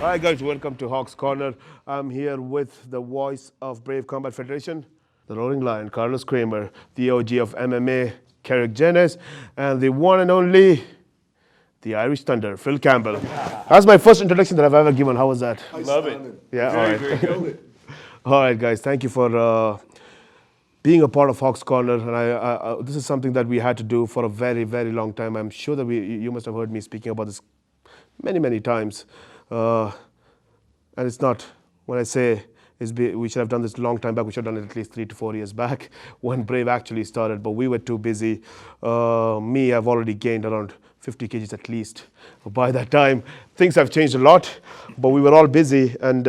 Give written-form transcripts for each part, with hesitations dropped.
All right, guys, welcome to Hawks Corner. I'm here with the voice of Brave Combat Federation, the Roaring Lion, Carlos Kremer, the OG of MMA, Kirik Jenness, and the one and only, the Irish Thunder, Phil Campbell. That's my first introduction that I've ever given. How was that? Love it. Yeah, Very good. All right, guys, thank you for being a part of Hawks Corner. And this is something that we had to do for a very, very long time. I'm sure that you must have heard me speaking about this many, many times. And it's not, when I say we should have done this a long time back, we should have done it at least 3 to 4 years back when Brave actually started, but we were too busy. I've already gained around 50 kgs at least by that time. Things have changed a lot, but we were all busy, and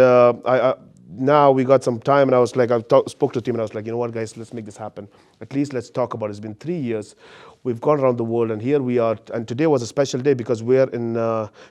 now we got some time, and I was like, spoke to the team, and I was like, you know what, guys, let's make this happen. At least let's talk about it. It's been 3 years. We've gone around the world, and here we are. And today was a special day because we're in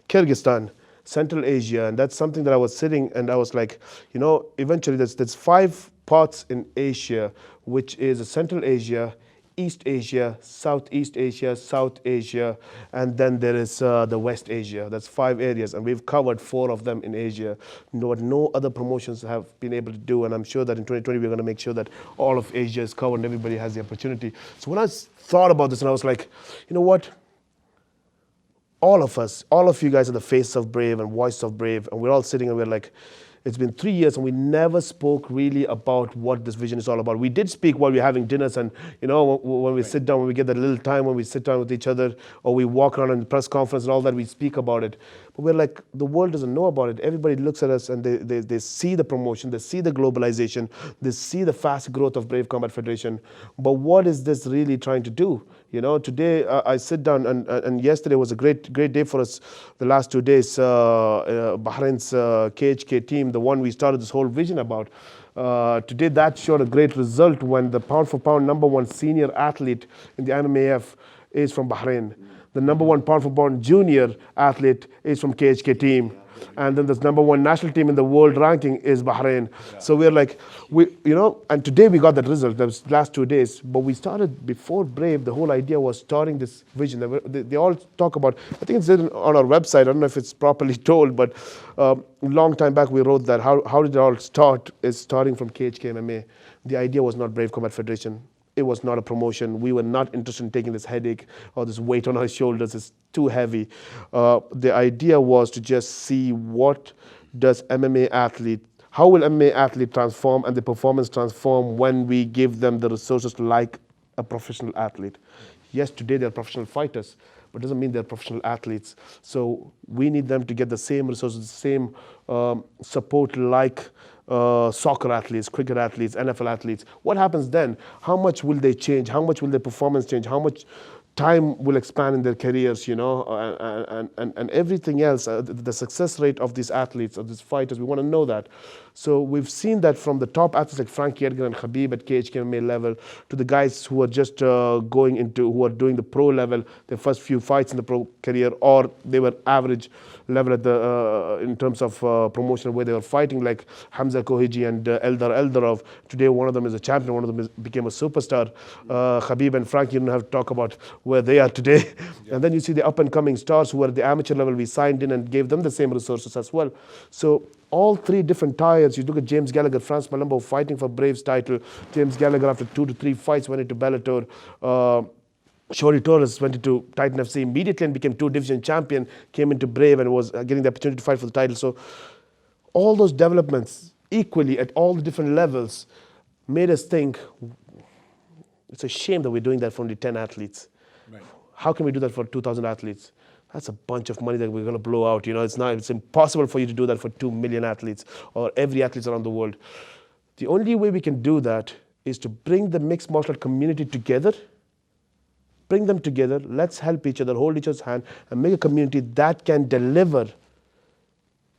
Kyrgyzstan, Central Asia, and that's something that I was sitting and I was like, you know, eventually there's 5 parts in Asia, which is Central Asia, East Asia, Southeast Asia, South Asia, and then there is the West Asia. That's 5 areas, and we've covered 4 of them in Asia. What no other promotions have been able to do, and I'm sure that in 2020 we're going to make sure that all of Asia is covered and everybody has the opportunity. So when I thought about this, and I was like, you know what? All of us, all of you guys are the face of Brave and voice of Brave, and we're all sitting and we're like, it's been 3 years and we never spoke really about what this vision is all about. We did speak while we were having dinners, and you know, when we sit down, when we get that little time when we sit down with each other, or we walk around in the press conference and all that, we speak about it. But we're like, the world doesn't know about it. Everybody looks at us and they see the promotion, they see the globalization, they see the fast growth of Brave Combat Federation. But what is this really trying to do? You know, today I sit down, and yesterday was a great day for us. The last 2 days, Bahrain's KHK team, the one we started this whole vision about. Today that showed a great result when the pound for pound #1 senior athlete in the MMAF is from Bahrain. The #1 pound for pound junior athlete is from KHK team. And then the #1 national team in the world ranking is Bahrain. So we're like, and today we got that result, that was last 2 days. But we started before Brave, the whole idea was starting this vision. They all talk about, I think it's written on our website, I don't know if it's properly told, but a long time back we wrote that, how did it all start, is starting from KHK MMA. The idea was not Brave Combat Federation. It was not a promotion. We were not interested in taking this headache or this weight on our shoulders. It's too heavy. The idea was to just see what does MMA athlete, how will MMA athlete transform and the performance transform when we give them the resources like a professional athlete. Yes, today they're professional fighters, but it doesn't mean they're professional athletes. So we need them to get the same resources, the same support like soccer athletes, cricket athletes, NFL athletes. What happens then? How much will they change? How much will their performance change? How much time will expand in their careers, you know, and everything else, the success rate of these athletes, of these fighters, we want to know that. So we've seen that from the top athletes like Frankie Edgar and Khabib at KHK MMA level, to the guys who are just who are doing the pro level, their first few fights in the pro career, or they were average level at in terms of promotion where they were fighting, like Hamza Kohiji and Eldar Eldarov. Today one of them is a champion, one of them became a superstar. Khabib and Frankie, you don't have to talk about where they are today. Yeah. And then you see the up-and-coming stars who are at the amateur level. We signed in and gave them the same resources as well. So all 3 different tiers. You look at James Gallagher, France Malumbo, fighting for Brave's title. James Gallagher, after 2 to 3 fights, went into Bellator. Shori Torres went into Titan FC immediately and became 2-division champion, came into Brave and was getting the opportunity to fight for the title. So all those developments equally at all the different levels made us think, it's a shame that we're doing that for only 10 athletes. Right. How can we do that for 2,000 athletes? That's a bunch of money that we're going to blow out. You know, it's impossible for you to do that for 2 million athletes or every athlete around the world. The only way we can do that is to bring the mixed martial art community together. Bring them together. Let's help each other, hold each other's hand, and make a community that can deliver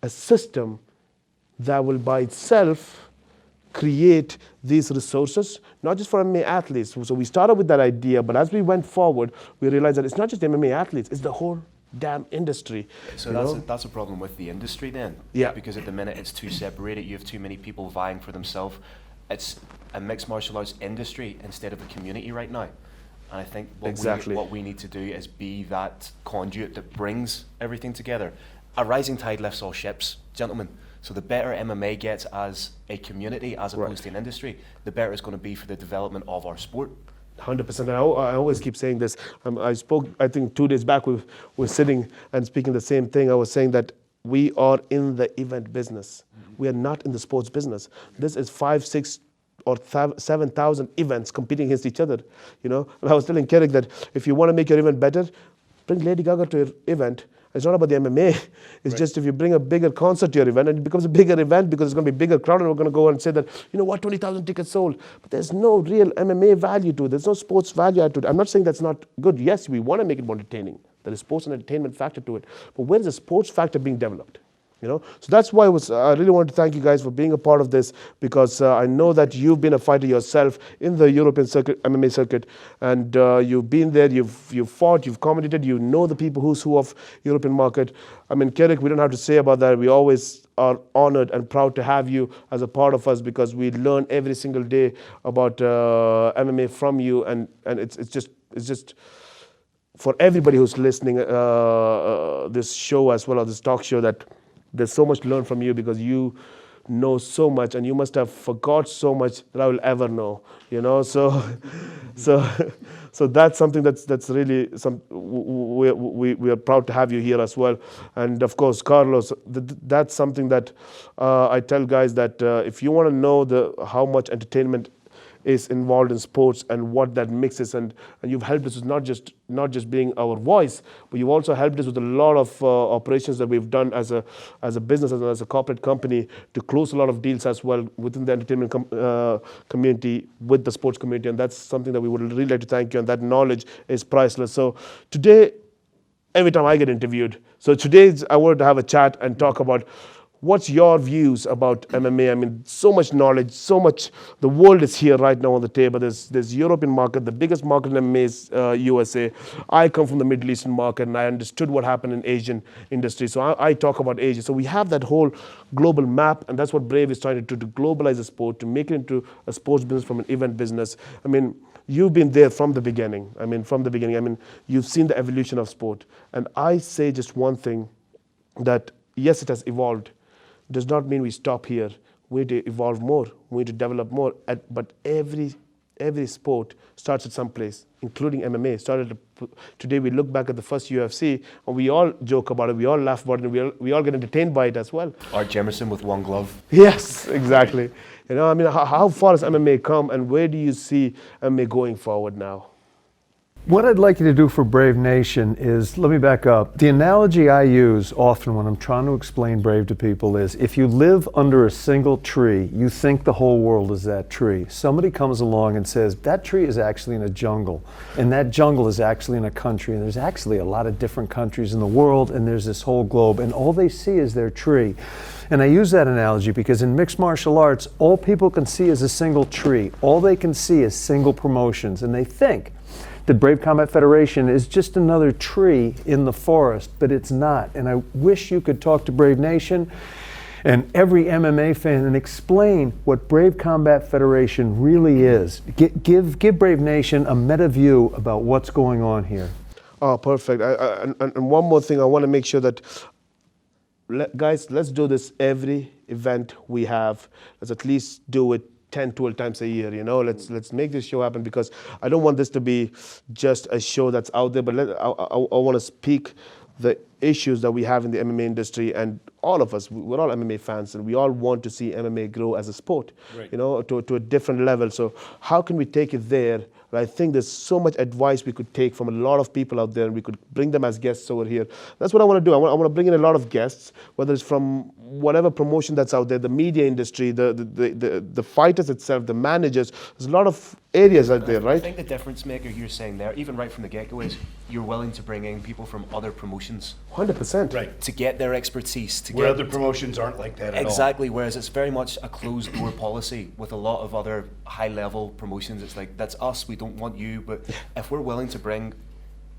a system that will by itself create these resources, not just for MMA athletes. So we started with that idea, but as we went forward, we realized that it's not just MMA athletes, it's the whole damn industry. So that's a problem with the industry then? Yeah. Because at the minute it's too separated, you have too many people vying for themselves. It's a mixed martial arts industry instead of a community right now. And I think what we need to do is be that conduit that brings everything together. a rising tide lifts all ships, gentlemen. So the better MMA gets as a community, as opposed to an industry, the better it's going to be for the development of our sport. 100%. And I always keep saying this. I spoke, I think 2 days back, we were sitting and speaking the same thing. I was saying that we are in the event business. We are not in the sports business. This is 5, 6, or 7,000 events competing against each other. You know, and I was telling Kirik that if you want to make your event better, bring Lady Gaga to your event. It's not about the MMA. It's just if you bring a bigger concert to your event, and it becomes a bigger event because it's going to be a bigger crowd, and we're going to go and say that, you know what, 20,000 tickets sold. But there's no real MMA value to it. There's no sports value to it. I'm not saying that's not good. Yes, we want to make it more entertaining. There is sports and entertainment factor to it. But where is the sports factor being developed? You know, so that's why I really wanted to thank you guys for being a part of this, because I know that you've been a fighter yourself in the European circuit, MMA circuit, and you've been there, you've fought, you've commentated, you know the people who's who of European market. I mean, Kirik, we don't have to say about that. We always are honored and proud to have you as a part of us, because we learn every single day about MMA from you, and it's just for everybody who's listening this show as well, or this talk show, that there's so much to learn from you, because you know so much, and you must have forgot so much that I will ever know. You know, so that's something that's really we are proud to have you here as well. And of course, Carlos, that's something that I tell guys that if you want to know how much entertainment is involved in sports and what that mixes, and you've helped us with not just being our voice, but you've also helped us with a lot of operations that we've done as a business, as a corporate company, to close a lot of deals as well within the entertainment community, with the sports community, and that's something that we would really like to thank you, and that knowledge is priceless. So today, every time I get interviewed, so today I wanted to have a chat and talk about what's your views about MMA? I mean, so much knowledge, so much. The world is here right now on the table. There's European market. The biggest market in MMA is USA. I come from the Middle Eastern market, and I understood what happened in Asian industry. So I talk about Asia. So we have that whole global map, and that's what Brave is trying to do, to globalize the sport, to make it into a sports business from an event business. I mean, you've been there from the beginning. I mean, you've seen the evolution of sport. And I say just one thing, that yes, it has evolved. Does not mean we stop here. We need to evolve more. We need to develop more. But every sport starts at some place, including MMA. Today we look back at the first UFC, and we all joke about it. We all laugh about it. And we all get entertained by it as well. Art Jemerson with one glove. Yes, exactly. You know, I mean, how far has MMA come, and where do you see MMA going forward now? What I'd like you to do for Brave Nation is, let me back up. The analogy I use often when I'm trying to explain Brave to people is, if you live under a single tree, you think the whole world is that tree. Somebody comes along and says, that tree is actually in a jungle, and that jungle is actually in a country, and there's actually a lot of different countries in the world, and there's this whole globe, and all they see is their tree. And I use that analogy because in mixed martial arts, all people can see is a single tree. All they can see is single promotions, and they think the Brave Combat Federation is just another tree in the forest, but it's not. And I wish you could talk to Brave Nation and every MMA fan and explain what Brave Combat Federation really is. Give Brave Nation a meta view about what's going on here. Oh, perfect. And one more thing, I want to make sure that, guys, let's do this every event we have. Let's at least do it 10, 12 times a year, you know. Let's make this show happen, because I don't want this to be just a show that's out there, but I want to speak the issues that we have in the MMA industry, and all of us, we're all MMA fans, and we all want to see MMA grow as a sport, you know, to a different level. So how can we take it there? And I think there's so much advice we could take from a lot of people out there, and we could bring them as guests over here. That's what I want to do. I want to bring in a lot of guests, whether it's from whatever promotion that's out there, the media industry, the fighters itself, the managers. There's a lot of areas out there, right? I think the difference maker you're saying there, even right from the get-go, is you're willing to bring in people from other promotions. 100%. Right. To get their expertise. Where other promotions aren't like that at all. Exactly, whereas it's very much a closed door policy with a lot of other high level promotions. It's like, that's us, we don't want you. But if we're willing to bring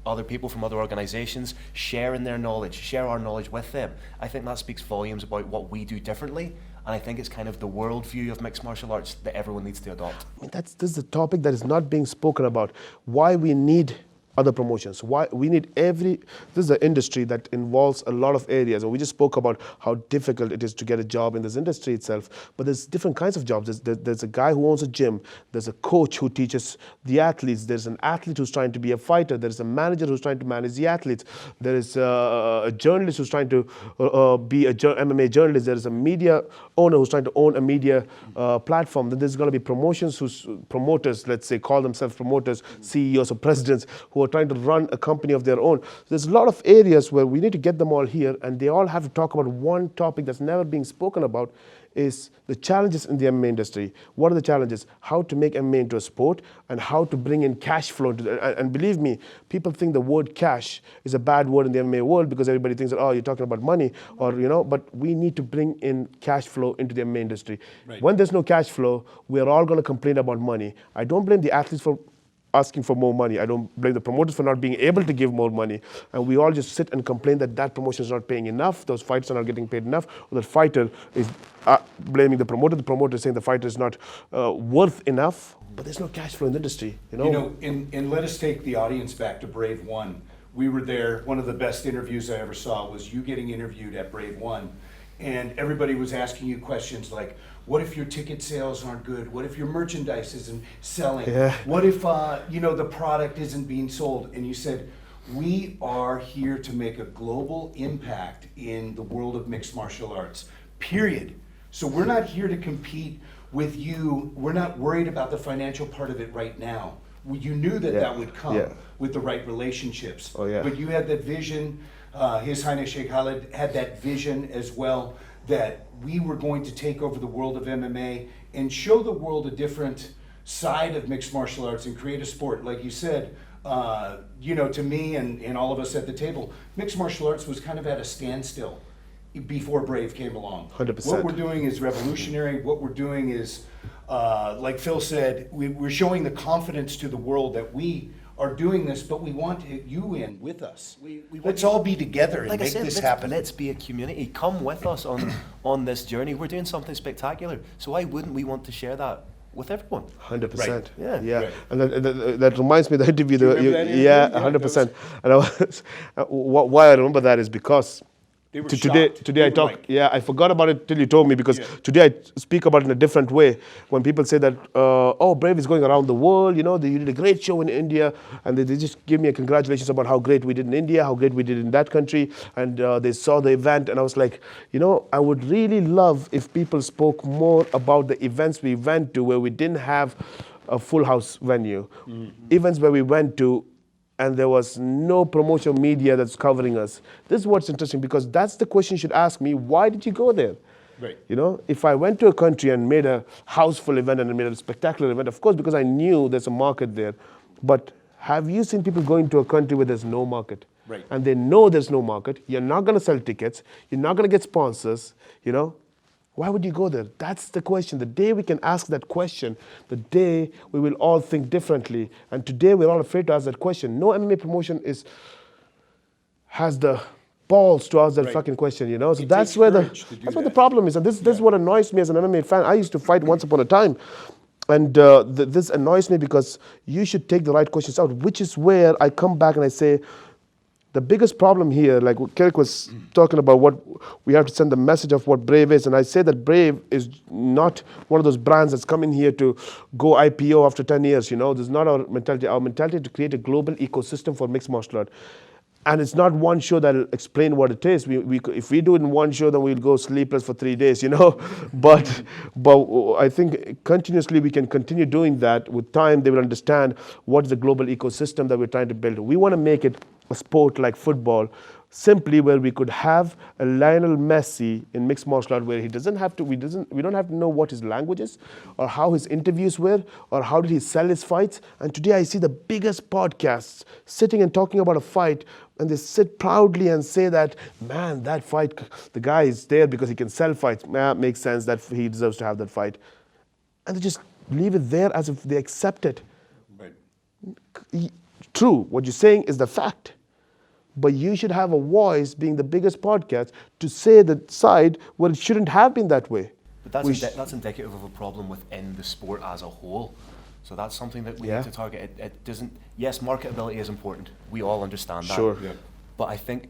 other people from other organizations, share in their knowledge, share our knowledge with them, I think that speaks volumes about what we do differently. And I think it's kind of the worldview of mixed martial arts that everyone needs to adopt. I mean, this is a topic that is not being spoken about. Why we need other promotions. Why we need this is an industry that involves a lot of areas, and we just spoke about how difficult it is to get a job in this industry itself. But there's different kinds of jobs. There's a guy who owns a gym. There's a coach who teaches the athletes. There's an athlete who's trying to be a fighter. There's a manager who's trying to manage the athletes. There is a journalist who's trying to be a MMA journalist. There is a media owner who's trying to own a media platform. Then there's going to be promoters, let's say, call themselves promoters, CEOs or presidents who are trying to run a company of their own. There's a lot of areas where we need to get them all here, and they all have to talk about one topic that's never being spoken about, is the challenges in the MMA industry. What are the challenges? How to make MMA into a sport, and how to bring in cash flow into and believe me, people think the word cash is a bad word in the MMA world because everybody thinks that, oh, you're talking about money, or but we need to bring in cash flow into the MMA industry. Right. When there's no cash flow, we're all going to complain about money. I don't blame the athletes for asking for more money. I don't blame the promoters for not being able to give more money. And we all just sit and complain that promotion is not paying enough, those fighters are not getting paid enough, or that fighter is blaming the promoter is saying the fighter is not worth enough. But there's no cash flow in the industry. And let us take the audience back to Brave One. We were there. One of the best interviews I ever saw was you getting interviewed at Brave One. And everybody was asking you questions like, what if your ticket sales aren't good? What if your merchandise isn't selling? Yeah. What if the product isn't being sold? And you said, we are here to make a global impact in the world of mixed martial arts, period. So we're not here to compete with you. We're not worried about the financial part of it right now. You knew that would come with the right relationships. Oh, yeah. But you had that vision. His Highness Sheikh Khalid had that vision as well, that we were going to take over the world of MMA and show the world a different side of mixed martial arts and create a sport. Like you said, to me and all of us at the table, mixed martial arts was kind of at a standstill before Brave came along. 100%. What we're doing is revolutionary. What we're doing is, like Phil said, we're showing the confidence to the world that we are doing this, but we want you in with us. Let's all be together and make this happen. Let's be a community. Come with us on this journey. We're doing something spectacular. So why wouldn't we want to share that with everyone? 100%. Right. Yeah. Right. And that reminds me of the interview. Do you remember that interview? Yeah, 100%. And why I remember that is because today I talk. Yeah, I forgot about it till you told me, because today I speak about it in a different way. When people say that, Brave is going around the world, you did a great show in India, and they just give me a congratulations about how great we did in India, how great we did in that country, and they saw the event, and I was like, I would really love if people spoke more about the events we went to where we didn't have a full house venue, events where we went to and there was no promotional media that's covering us. This is what's interesting, because that's the question you should ask me. Why did you go there? Right. If I went to a country and made a houseful event and made a spectacular event, of course, because I knew there's a market there. But have you seen people going to a country where there's no market? Right. And they know there's no market. You're not going to sell tickets. You're not going to get sponsors, Why would you go there? That's the question. The day we can ask that question, the day we will all think differently. And today we're all afraid to ask that question. No MMA promotion has the balls to ask that fucking question, So that's where the problem is. And this is what annoys me as an MMA fan. I used to fight once upon a time. And this annoys me because you should take the right questions out, which is where I come back and I say, the biggest problem here, like what Kirik was talking about, what we have to send the message of what Brave is. And I say that Brave is not one of those brands that's coming here to go IPO after 10 years, This is not our mentality. Our mentality is to create a global ecosystem for mixed martial art. And it's not one show that'll explain what it is. If we do it in one show, then we'll go sleepless for 3 days, But I think continuously we can continue doing that. With time, they will understand what is the global ecosystem that we're trying to build. We want to make it a sport like football, simply where we could have a Lionel Messi in mixed martial art, where we don't have to know what his language is, or how his interviews were, or how did he sell his fights. And today I see the biggest podcasts sitting and talking about a fight, and they sit proudly and say that, man, that fight, the guy is there because he can sell fights. Makes sense that he deserves to have that fight. And they just leave it there as if they accept it. Right. True, what you're saying is the fact. But you should have a voice, being the biggest podcast, to say the side where it shouldn't have been that way. But that's indicative of a problem within the sport as a whole. So that's something that we Yeah. need to target. It doesn't. Yes, marketability is important. We all understand that. Sure. Yeah. But I think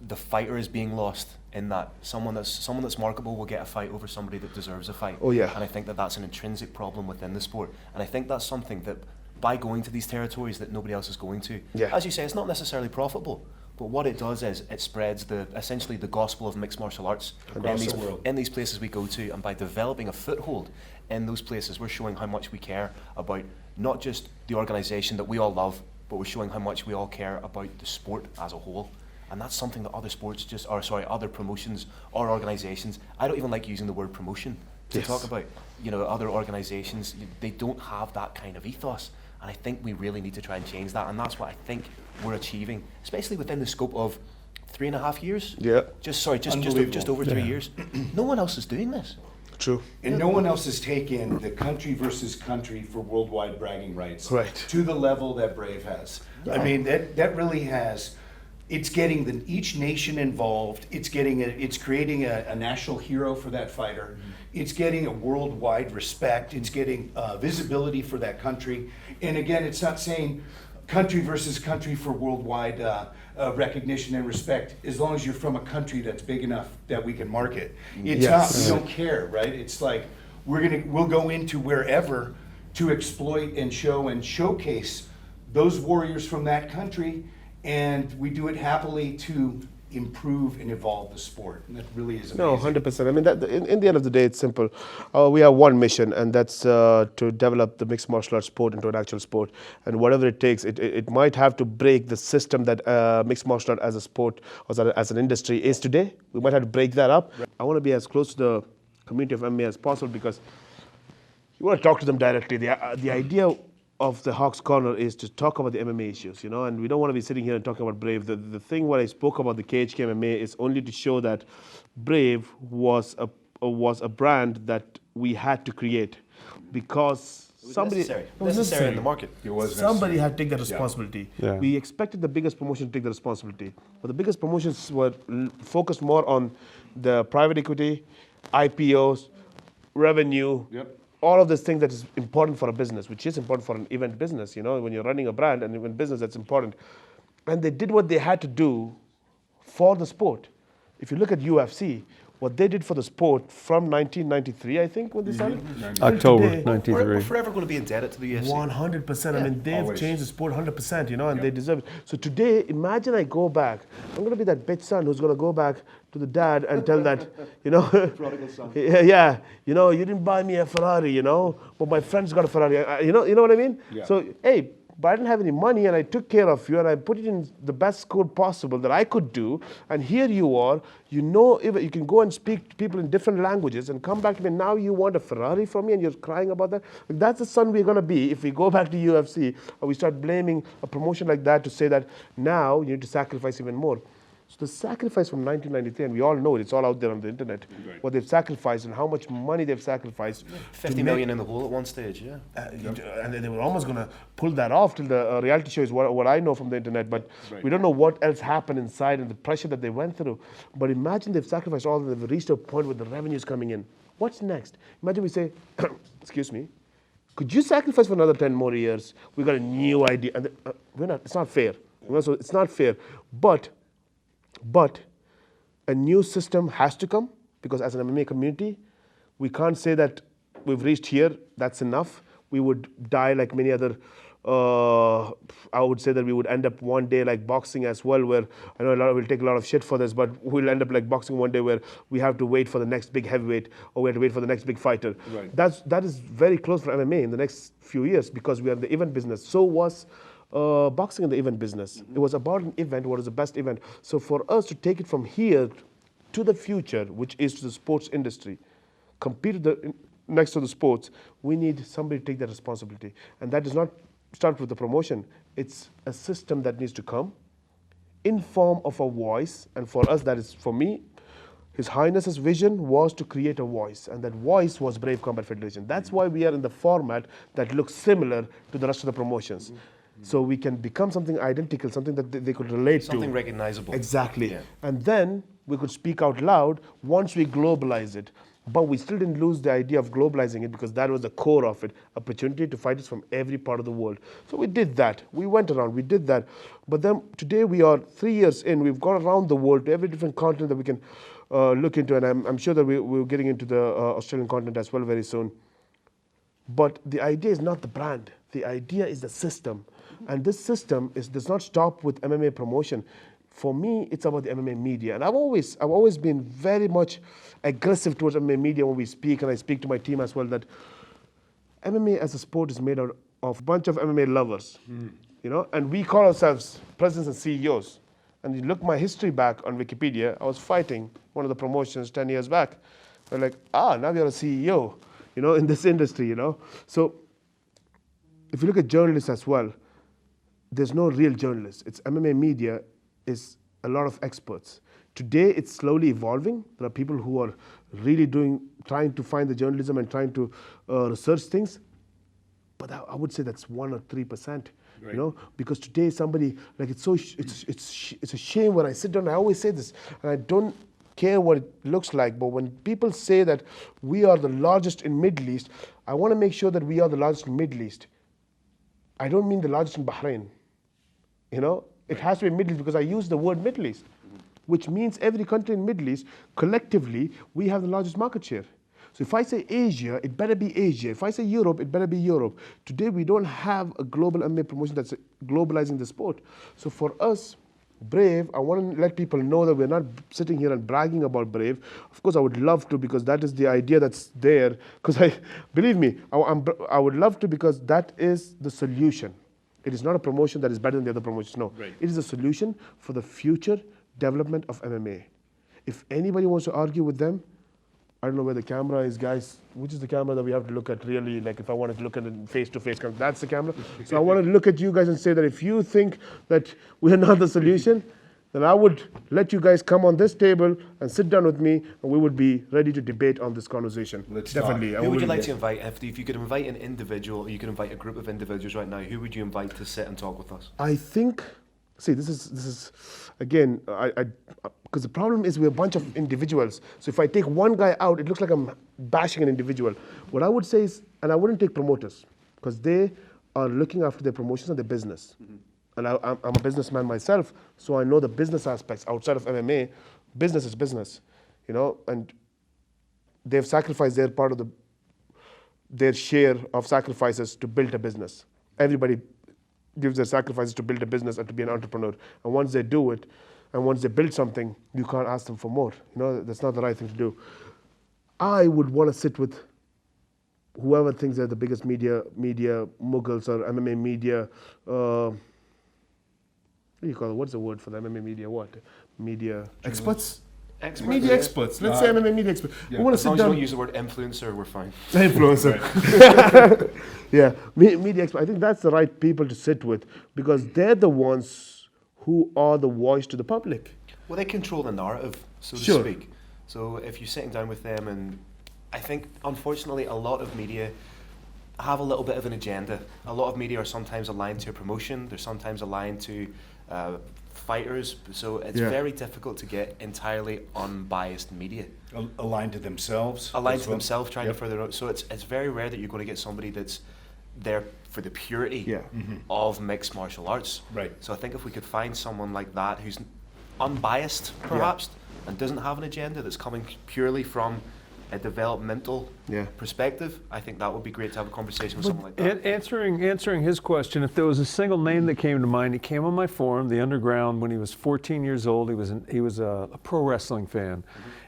the fighter is being lost in that someone that's marketable will get a fight over somebody that deserves a fight. Oh, yeah. And I think that that's an intrinsic problem within the sport. And I think that's something that by going to these territories that nobody else is going to. Yeah. As you say, it's not necessarily profitable. But what it does is it spreads essentially the gospel of mixed martial arts in these places we go to, and by developing a foothold in those places, we're showing how much we care about not just the organisation that we all love, but we're showing how much we all care about the sport as a whole. And that's something that other promotions or organisations, I don't even like using the word promotion to talk about, other organisations, they don't have that kind of ethos. And I think we really need to try and change that. And that's what I think we're achieving, especially within the scope of 3.5 years. Yeah. Just over 3 years. No one else is doing this. True. And no one else has taken the country versus country for worldwide bragging rights Right. to the level that Brave has. I mean, that really has. It's getting each nation involved. It's creating a national hero for that fighter. It's getting a worldwide respect. It's getting visibility for that country. And again, it's not saying country versus country for worldwide recognition and respect, as long as you're from a country that's big enough that we can market. It's Yes. not, we don't care, right? It's like we'll go into wherever to exploit and show and showcase those warriors from that country, and we do it happily to improve and evolve the sport. And that really is amazing. No, 100%. I mean, in the end of the day, it's simple. We have one mission, and that's to develop the mixed martial arts sport into an actual sport. And whatever it takes, it might have to break the system that mixed martial art as a sport or as an industry is today. We might have to break that up. I want to be as close to the community of MMA as possible, because you want to talk to them directly. The idea of the Hawks Corner is to talk about the MMA issues, and we don't want to be sitting here and talking about Brave. The thing what I spoke about the KHK MMA is only to show that Brave was a brand that we had to create, because It was somebody necessary. it was Necessary in the market. It was somebody necessary. had to take that responsibility. Yeah. We expected the biggest promotion to take the responsibility, but the biggest promotions were focused more on the private equity, IPOs, revenue. Yep. All of this thing that is important for a business, which is important for an event business, when you're running a brand and event business, that's important. And they did what they had to do for the sport. If you look at UFC, what they did for the sport from 1993, I think, when they started? October Today, 93. We're forever going to be indebted to the UFC. 100%. I mean, they've always. changed the sport 100%, and they deserve it. So today, imagine I go back. I'm going to be that bitch son who's going to go back to the dad and tell that, Prodigal son. yeah, you didn't buy me a Ferrari, but my friend's got a Ferrari. You know what I mean? Yeah. So, hey, but I didn't have any money, and I took care of you, and I put it in the best school possible that I could do. And here you are, if you can go and speak to people in different languages and come back to me. Now you want a Ferrari from me, and you're crying about that. That's the son we're gonna be if we go back to UFC, or we start blaming a promotion like that to say that now you need to sacrifice even more. So the sacrifice from 1993, and we all know it, it's all out there on the internet, Right. what they've sacrificed and how much money they've sacrificed. to 50 million in the hole at one stage, yeah. and they were almost going to pull that off till the reality show is what I know from the internet, but Right. we don't know what else happened inside and the pressure that they went through. But imagine they've sacrificed all, they've reached a point where the revenue's coming in. What's next? Imagine we say, excuse me, could you sacrifice for another 10 more years? We got a new idea. And it's not fair. So it's not fair. But a new system has to come, because as an MMA community, we can't say that we've reached here, that's enough. We would die like many other, I would say that we would end up one day like boxing as well, where I know we'll take a lot of shit for this, but we'll end up like boxing one day where we have to wait for the next big heavyweight, or we have to wait for the next big fighter. Right. That is very close for MMA in the next few years, because we are in the event business. So was boxing in the event business. It was about an event, what is the best event. So for us to take it from here to the future, which is to the sports industry, compete next to the sports, we need somebody to take that responsibility. And that does not start with the promotion. It's a system that needs to come in form of a voice. And for us, that is, for me, His Highness's vision was to create a voice, and that voice was Brave Combat Federation. That's why we are in the format that looks similar to the rest of the promotions. So we can become something identical, something that they could relate to. Something recognizable. Exactly. Yeah. And then we could speak out loud once we globalize it. But we still didn't lose the idea of globalizing it because that was the core of it, opportunity to fighters from every part of the world. So we did that. We went around, we did that. But then today we are 3 years in, we've gone around the world to every different continent that we can look into. And I'm sure that we're getting into the Australian continent as well very soon. But the idea is not the brand. The idea is the system. And this system does not stop with MMA promotion. For me, it's about the MMA media. And I've always been very much aggressive towards MMA media when we speak, and I speak to my team as well, that MMA as a sport is made out of a bunch of MMA lovers, you know, and we call ourselves presidents and CEOs. And you look my history back on Wikipedia, I was fighting one of the promotions 10 years back. They're like, now you're a CEO, you know, in this industry, you know. So if you look at journalists as well, there's no real journalists. It's MMA media is a lot of experts. Today, it's slowly evolving. There are people who are really trying to find the journalism and trying to research things. But I would say that's 1 or 3%, you know, because today somebody, like it's a shame when I sit down, I always say this, and I don't care what it looks like, but when people say that we are the largest in Middle East, I want to make sure that we are the largest in Middle East. I don't mean the largest in Bahrain, you know. It has to be Middle East because I use the word Middle East, which means every country in Middle East, collectively, we have the largest market share. So if I say Asia, it better be Asia. If I say Europe, it better be Europe. Today, we don't have a global MMA promotion that's globalizing the sport. So for us, Brave, I want to let people know that we're not sitting here and bragging about Brave. Of course, I would love to because that is the idea that's there. Because believe me, I would love to because that is the solution. It is not a promotion that is better than the other promotions. No, it is a solution for the future development of MMA. If anybody wants to argue with them, I don't know where the camera is, guys. Which is the camera that we have to look at really? Like if I wanted to look at it face-to-face, that's the camera. So I want to look at you guys and say that if you think that we are not the solution, then I would let you guys come on this table and sit down with me, and we would be ready to debate on this conversation. Let's definitely. Who would you like to invite? If you could invite an individual, or you could invite a group of individuals right now, who would you invite to sit and talk with us? I think, see, this is again, because the problem is we're a bunch of individuals. So if I take one guy out, it looks like I'm bashing an individual. What I would say is, and I wouldn't take promoters, because they are looking after their promotions and their business. And I'm a businessman myself, so I know the business aspects outside of MMA. Business is business, you know, and they've sacrificed their part of their share of sacrifices to build a business. Everybody gives their sacrifices to build a business and to be an entrepreneur. And once they do it, and once they build something, you can't ask them for more. You know, that's not the right thing to do. I would want to sit with whoever thinks they're the biggest media muggles or MMA media. What do you call it? What's the word for the MMA media? What? Media experts? Media experts. Let's say MMA media experts. Yeah. We want to As long sit as you down. don't use the word influencer, we're fine. Influencer. Yeah, media experts. I think that's the right people to sit with because they're the ones who are the voice to the public. Well, they control the narrative, so to Sure. speak. So if you're sitting down with them, and I think, unfortunately, a lot of media have a little bit of an agenda. A lot of media are sometimes aligned to a promotion. They're sometimes aligned to fighters. So it's Yeah. very difficult to get entirely unbiased media. Aligned to themselves. Aligned as to well. themselves, trying Yep. to further out. So it's very rare that you're going to get somebody that's there for the purity Yeah. of mixed martial arts. Right. So I think if we could find someone like that who's unbiased, perhaps, and doesn't have an agenda, that's coming purely from a developmental Yeah. perspective, I think that would be great to have a conversation with someone like that. Answering his question, if there was a single name that came to mind, he came on my forum, The Underground, when he was 14 years old. He was a pro wrestling fan,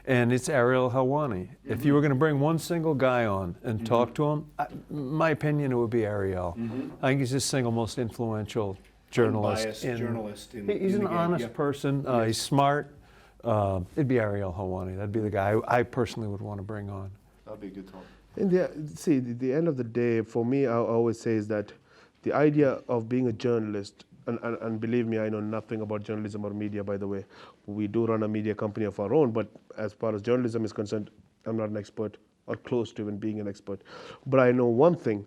and it's Ariel Helwani. If you were going to bring one single guy on and talk to him, my opinion, it would be Ariel. I think he's the single most influential journalist. Unbiased journalist in He's the an game, honest yeah. person. He's smart. It'd be Ariel Helwani. That'd be the guy I personally would want to bring on. That'd be a good talk. The end of the day, for me, I always say is that the idea of being a journalist, and believe me, I know nothing about journalism or media, by the way. We do run a media company of our own, but as far as journalism is concerned, I'm not an expert or close to even being an expert. But I know one thing,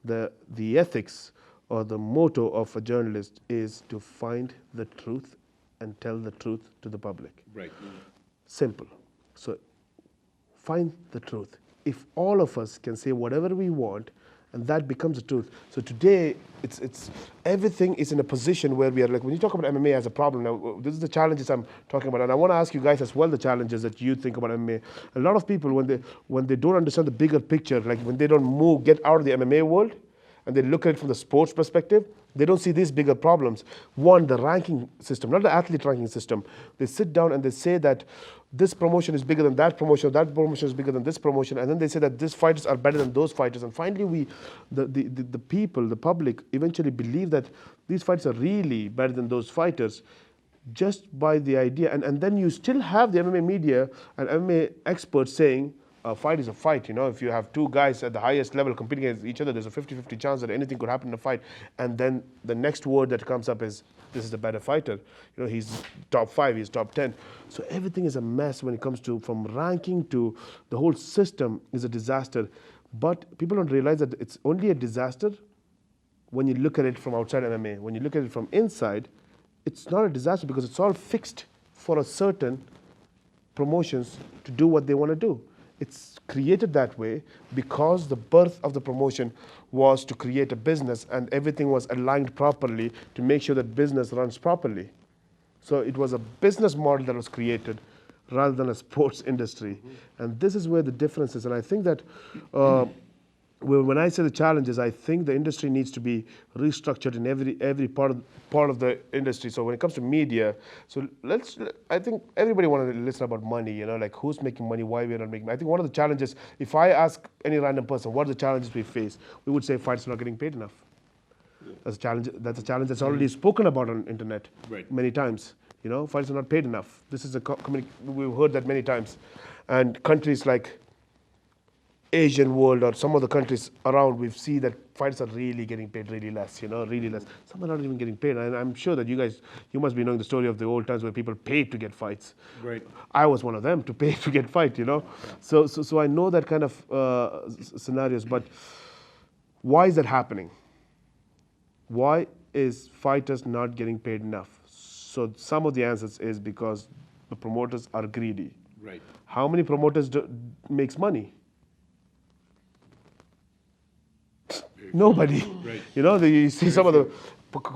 the ethics or the motto of a journalist is to find the truth and tell the truth to the public. Right. Simple. So find the truth. If all of us can say whatever we want, and that becomes the truth. So today, it's everything is in a position where we are like, when you talk about MMA as a problem, now this is the challenges I'm talking about, and I want to ask you guys as well the challenges that you think about MMA. A lot of people, when they don't understand the bigger picture, like when they don't get out of the MMA world, and they look at it from the sports perspective, they don't see these bigger problems. One, the ranking system, not the athlete ranking system. They sit down and they say that this promotion is bigger than that promotion is bigger than this promotion, and then they say that these fighters are better than those fighters. And finally, the people, the public, eventually believe that these fighters are really better than those fighters just by the idea. And then you still have the MMA media and MMA experts saying, a fight is a fight. If you have two guys at the highest level competing against each other, there's a 50-50 chance that anything could happen in a fight. And then the next word that comes up is, this is the better fighter. He's top 5, he's top 10. So everything is a mess when it comes to, from ranking to the whole system is a disaster. But people don't realize that it's only a disaster when you look at it from outside MMA. When you look at it from inside, it's not a disaster because it's all fixed for a certain promotions to do what they want to do. It's created that way because the birth of the promotion was to create a business, and everything was aligned properly to make sure that business runs properly. So it was a business model that was created rather than a sports industry. Mm-hmm. And this is where the difference is. And I think that when I say the challenges, I think the industry needs to be restructured in every part of the industry. So when it comes to media, I think everybody wants to listen about money, like who's making money, why we're not making money. I think one of the challenges, if I ask any random person, what are the challenges we face, we would say fighters are not getting paid enough. That's a challenge that's already spoken about on internet many times. Fighters are not paid enough. This is we've heard that many times. And countries like Asian world or some of the countries around, we see that fighters are really getting paid really less, really less. Some are not even getting paid. And I'm sure that you must be knowing the story of the old times where people paid to get fights. Right. I was one of them to pay to get fight, So I know that kind of scenarios. But why is that happening? Why is fighters not getting paid enough? So some of the answers is because the promoters are greedy. Right. How many promoters makes money? Nobody. Right. You see some of the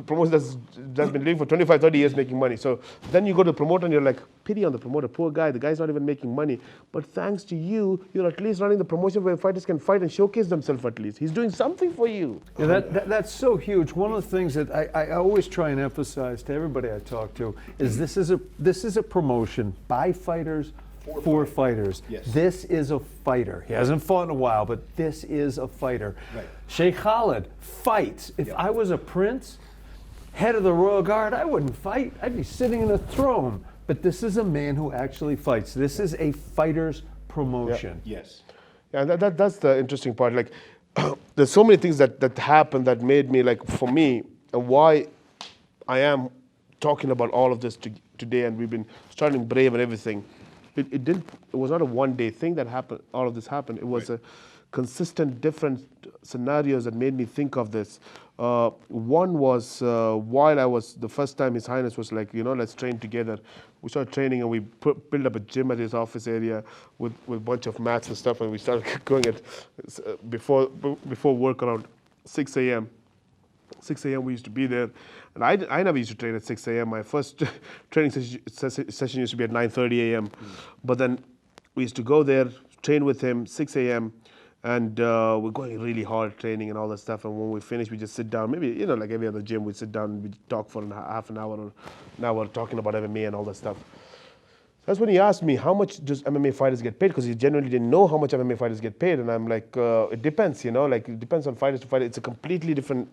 promotions that's been doing for 25, 30 years making money. So then you go to the promoter and you're like, pity on the promoter, poor guy, the guy's not even making money. But thanks to you, you're at least running the promotion where fighters can fight and showcase themselves at least. He's doing something for you. Yeah, that's so huge. One of the things that I always try and emphasize to everybody I talk to is this is a promotion by fighters for fighters. Yes. This is a fighter. He hasn't fought in a while, but this is a fighter. Right. Sheikh Khalid fights. If I was a prince, head of the royal guard, I wouldn't fight. I'd be sitting in a throne. But this is a man who actually fights. This is a fighter's promotion. Yes. Yeah, that's the interesting part. Like, there's so many things that happened that made me, like, for me, and why I am talking about all of this today, and we've been starting Brave and everything. It was not a one-day thing that happened. All of this happened. It was a consistent, different scenarios that made me think of this. One was while I was the first time His Highness was like, let's train together. We started training and we built up a gym at his office area with a bunch of mats and stuff, and we started going at before work around 6 a.m. 6 a.m. we used to be there, and I never used to train at 6 a.m. My first training session used to be at 9:30 a.m. But then we used to go there, train with him 6 a.m. and we're going really hard training and all that stuff. And when we finish, we just sit down. Maybe like every other gym, we sit down and we talk for half an hour or an hour talking about MMA and all that stuff. That's when he asked me, how much does MMA fighters get paid? Because he genuinely didn't know how much MMA fighters get paid. And I'm like, it depends, like it depends on fighters to fighter. It's a completely different,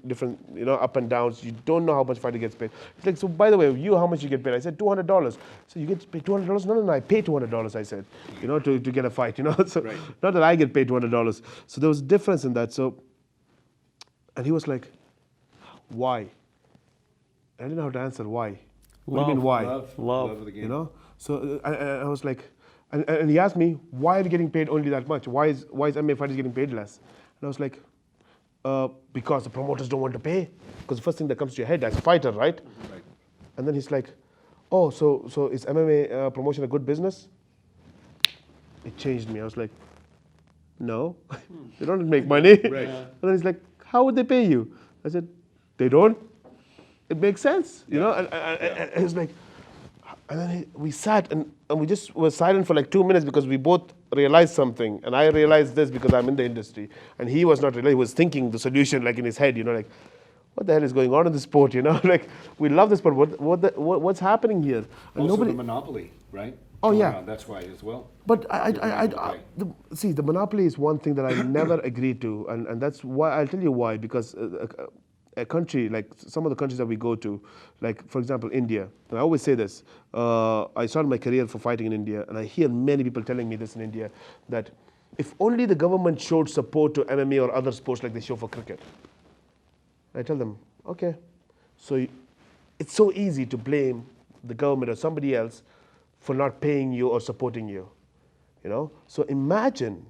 up and downs. You don't know how much fighter gets paid. It's like, so by the way, how much you get paid? I said, $200. So you get paid $200? No, I pay $200, I said, to get a fight, So Right. Not that I get paid $200. So there was a difference in that. So, and he was like, why? I didn't know how to answer why. What do you mean why? Love of the game. So I was like, and he asked me, why are you getting paid only that much? Why is MMA fighters getting paid less? And I was like, because the promoters don't want to pay. Because the first thing that comes to your head as a fighter, right? Right. And then he's like, oh, so is MMA promotion a good business? It changed me. I was like, no, they don't make money. Right. And then he's like, how would they pay you? I said, they don't. It makes sense, you know? And he's like, and then we sat and we just were silent for like 2 minutes because we both realized something. And I realized this because I'm in the industry. And he was not really, he was thinking the solution like in his head, you know, like, what the hell is going on in the sport, you know? Like, we love the sport. What's happening here? And Also the monopoly, right? Oh, Going yeah. on, that's why as well. But Okay. the monopoly is one thing that I never agreed to, and that's why I'll tell you why. Because a country like some of the countries that we go to, like for example India, and I always say this. I started my career for fighting in India, and I hear many people telling me this in India that if only the government showed support to MMA or other sports like they show for cricket. I tell them, okay, so it's so easy to blame the government or somebody else for not paying you or supporting you, you know? So imagine,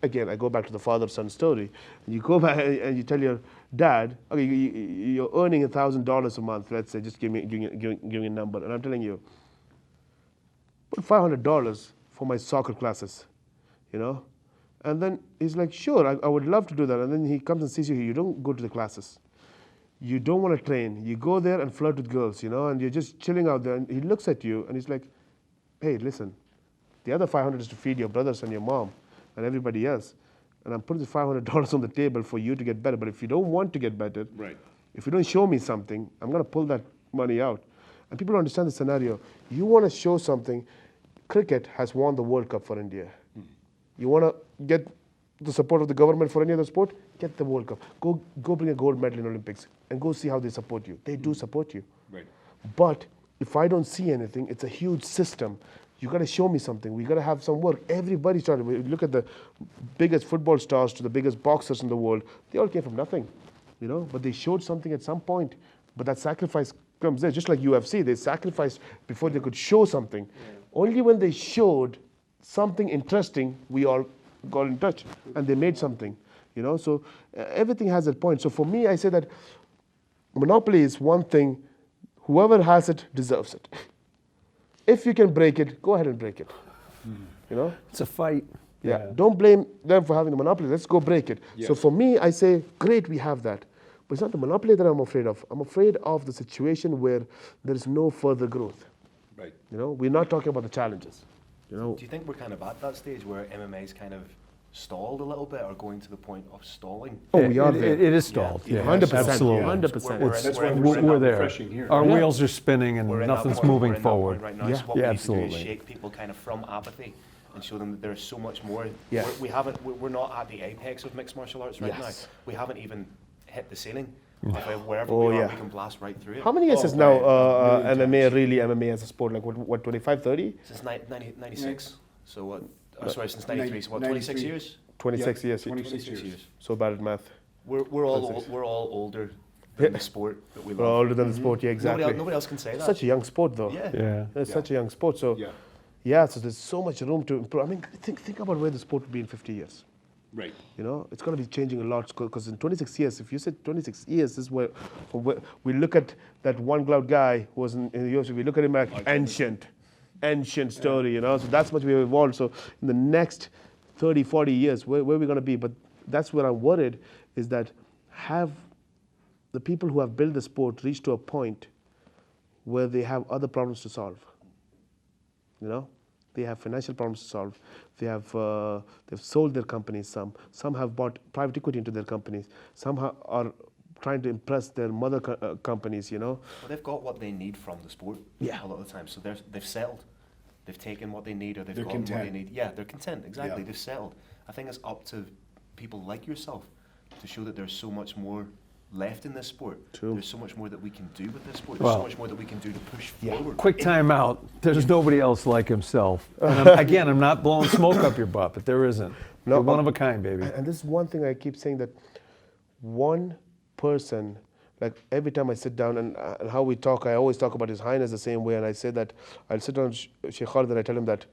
again, I go back to the father-son story, and you go back and you tell your dad, okay, you're earning $1,000 a month, let's say, just give me a number, and I'm telling you, put $500 for my soccer classes, you know? And then he's like, sure, I would love to do that. And then he comes and sees you here, you don't go to the classes. You don't want to train. You go there and flirt with girls, you know, and you're just chilling out there, and he looks at you and he's like, hey, listen, the other 500 is to feed your brothers and your mom and everybody else. And I'm putting the $500 on the table for you to get better. But if you don't want to get better, Right. if you don't show me something, I'm going to pull that money out. And people don't understand the scenario. You want to show something. Cricket has won the World Cup for India. You want to get the support of the government for any other sport? Get the World Cup. Go bring a gold medal in Olympics and go see how they support you. They do support you. Right. But if I don't see anything, it's a huge system. You got to show me something. We got to have some work. Everybody started. We look at the biggest football stars to the biggest boxers in the world. They all came from nothing, you know. But they showed something at some point. But that sacrifice comes there. Just like UFC, they sacrificed before they could show something. Yeah. Only when they showed something interesting, we all got in touch, and they made something, you know. So everything has a point. So for me, I say that monopoly is one thing. Whoever has it deserves it. If you can break it, go ahead and break it. You know? It's a fight. Yeah. Don't blame them for having the monopoly. Let's go break it. Yes. So for me, I say, great, we have that. But it's not the monopoly that I'm afraid of. I'm afraid of the situation where there is no further growth. Right. You know, we're not talking about the challenges. You know, Do you think we're kind of at that stage where MMA's kind of stalled a little bit or going to the point of stalling? oh, we are It there. is stalled. Yeah. Yeah, 100%. absolutely. 100%. We're- That's we're- why we're- We're there. refreshing here. Our Yeah. wheels are spinning and We're in that nothing's point- we're moving in that point forward. right now. Yeah. So what Yeah, we need to do absolutely. is shake people kind of from apathy and show them that there's so much more. Yeah. We're not at the apex of mixed martial arts right Yes. now. We haven't even hit the ceiling. Wherever Oh, we are, yeah. we can blast right through it. How many years is now MMA, really MMA as a sport? Like what 25, 30? Since 96. So what? Sorry, since 93. So what? 26 93. years. 26 years. 26 years. years. So bad at math. We're all older than the sport that we We're love. older than the sport, yeah, exactly. Nobody else can say that. Such a young sport, though. Yeah. Yeah. It's Yeah. such a young sport. So, Yeah. yeah, so there's so much room to improve. I mean, think about where the sport will be in 50 years. Right. You know, it's going to be changing a lot because in 26 years, if you said 26 years, this is where we look at that one-gloved guy who was in the UFC, we look at him like ancient story, you know, so that's much we've evolved. So in the next 30, 40 years, where are we going to be? But that's where I'm worried is that have the people who have built the sport reached to a point where they have other problems to solve, you know? They have financial problems to solve. They have they've sold their companies. Some have bought private equity into their companies. Some are trying to impress their mother companies. You know. Well, they've got what they need from the sport. Yeah. A lot of the time, so they've settled. They've taken what they need, or they've They're gotten what they content. need. Yeah, they're content. Exactly. Yeah. They've settled. I think it's up to people like yourself to show that there's so much more left in this sport. True. There's so much more that we can do with this sport. There's Well, so much more that we can do to push forward. Quick time out. There's nobody else like himself. And I'm not blowing smoke up your butt, but there isn't. No, You're one of a kind, baby. And this is one thing I keep saying, that one person, like every time I sit down and how we talk, I always talk about His Highness the same way. And I say that I'll sit down with Sheikh Khalid and I tell him that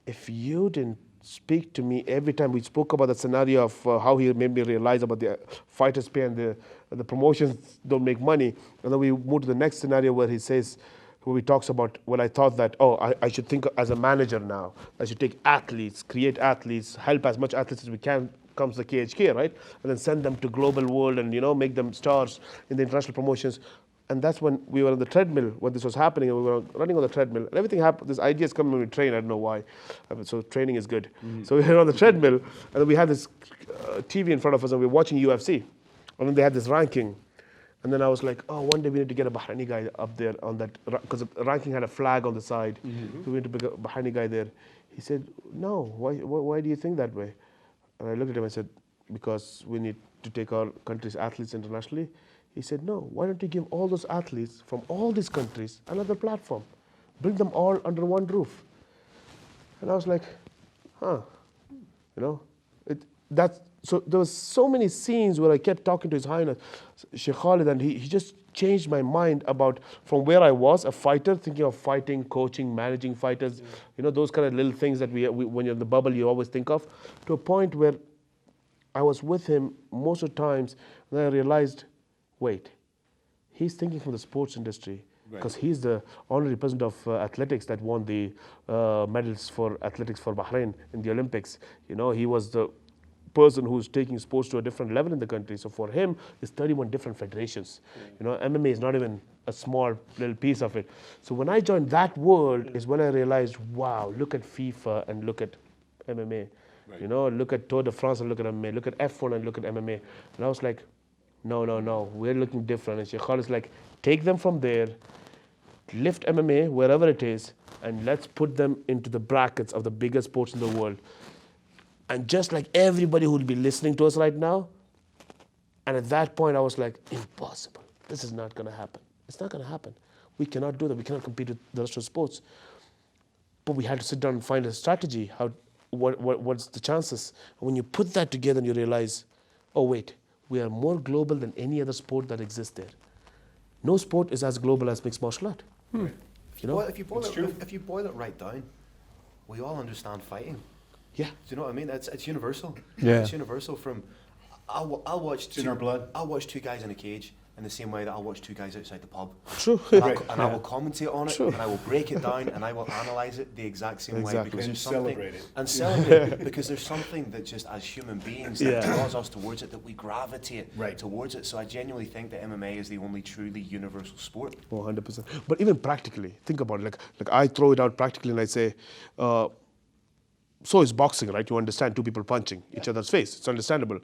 if you didn't speak to me every time we spoke about the scenario of how he made me realize about the fighters pay and the promotions don't make money, and then we move to the next scenario where he says where he talks about when I thought that, I should think as a manager now. I should take athletes, create athletes, help as much athletes as we can, comes the KHK, right? And then send them to global world and, make them stars in the international promotions. And that's when we were on the treadmill, when this was happening, and we were running on the treadmill. And everything happened, this ideas come when we train, I don't know why. So training is good. So we were on the treadmill, and then we had this TV in front of us, and we were watching UFC. And then they had this ranking. And then I was like, one day we need to get a Bahraini guy up there on that, because the ranking had a flag on the side. So we need to bring a Bahraini guy there. He said, no, why do you think that way? And I looked at him and said, because we need to take our country's athletes internationally. He said, no, why don't you give all those athletes from all these countries another platform? Bring them all under one roof. And I was like, so there was so many scenes where I kept talking to His Highness, Sheikh Khalid, and he just changed my mind about from where I was, a fighter, thinking of fighting, coaching, managing fighters, those kind of little things that we when you're in the bubble, you always think of, to a point where I was with him most of the times, and I realized, wait, he's thinking from the sports industry, because he's the honorary president of athletics that won the medals for athletics for Bahrain in the Olympics. He was the person who's taking sports to a different level in the country. So for him, there's 31 different federations. MMA is not even a small little piece of it. So when I joined that world is when I realized, wow, look at FIFA and look at MMA. Look at Tour de France and look at MMA. Look at F1 and look at MMA. And I was like, no, we're looking different. And Sheikh Khalid is like, take them from there, lift MMA wherever it is, and let's put them into the brackets of the biggest sports in the world. And just like everybody who will be listening to us right now, and at that point I was like, impossible. This is not going to happen. It's not going to happen. We cannot do that. We cannot compete with the rest of sports. But we had to sit down and find a strategy. What's the chances? And when you put that together and you realize, wait, we are more global than any other sport that exists there. No sport is as global as mixed martial art. If you boil it right down, we all understand fighting. Yeah. Do you know what I mean? It's universal. Yeah. It's universal from, I'll watch in our blood. I'll watch two guys in a cage in the same way that I'll watch two guys outside the pub. True. And I will commentate on it, True. and I will break it down, and I will analyse it the exact same way. Because And there's something, celebrate it. And celebrate it, because there's something that just as human beings that draws us towards it, that we gravitate towards it. So I genuinely think that MMA is the only truly universal sport. 100%. But even practically, think about it. Like I throw it out practically and I say, so is boxing, right? You understand two people punching each other's face. It's understandable.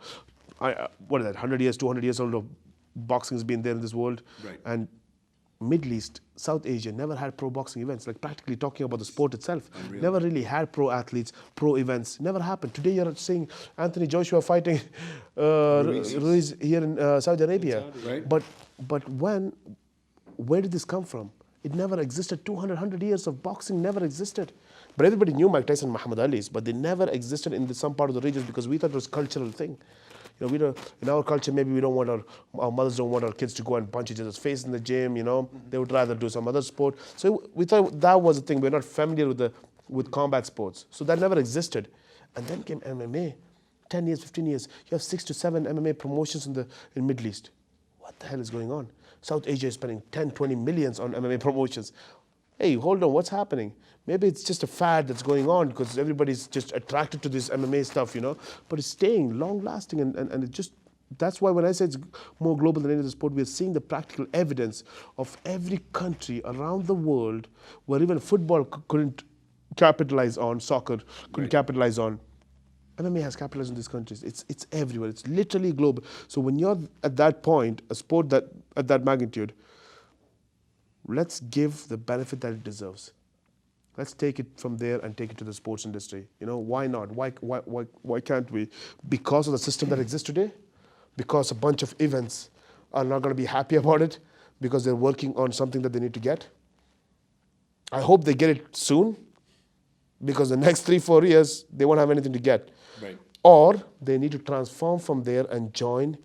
What is that, 100 years, 200 years old of boxing has been there in this world. Right. And Middle East, South Asia never had pro boxing events. Like practically talking about the sport itself. Unreal. Never really had pro athletes, pro events. Never happened. Today you're seeing Anthony Joshua fighting Ruiz here in Saudi Arabia. Right. But where did this come from? It never existed. 100 years of boxing never existed. But everybody knew Mike Tyson and Muhammad Ali's, but they never existed in some part of the regions because we thought it was a cultural thing. We don't, in our culture, maybe we don't want our mothers don't want our kids to go and punch each other's face in the gym, They would rather do some other sport. So we thought that was the thing. We're not familiar with combat sports. So that never existed. And then came MMA. 10 years, 15 years. You have 6 to 7 MMA promotions in Middle East. What the hell is going on? South Asia is spending 10, 20 millions on MMA promotions. Hey, hold on, what's happening? Maybe it's just a fad that's going on because everybody's just attracted to this MMA stuff, But it's staying long-lasting, and it just, that's why when I say it's more global than any other sport, we're seeing the practical evidence of every country around the world where even football couldn't capitalize on, soccer couldn't capitalize on. MMA has capitalized on these countries. It's everywhere. It's literally global. So when you're at that point, a sport that at that magnitude, let's give the benefit that it deserves. Let's take it from there and take it to the sports industry. Why not? Why can't we? Because of the system that exists today? Because a bunch of events are not going to be happy about it because they're working on something that they need to get? I hope they get it soon because the next 3-4 years, they won't have anything to get. Right. Or they need to transform from there and join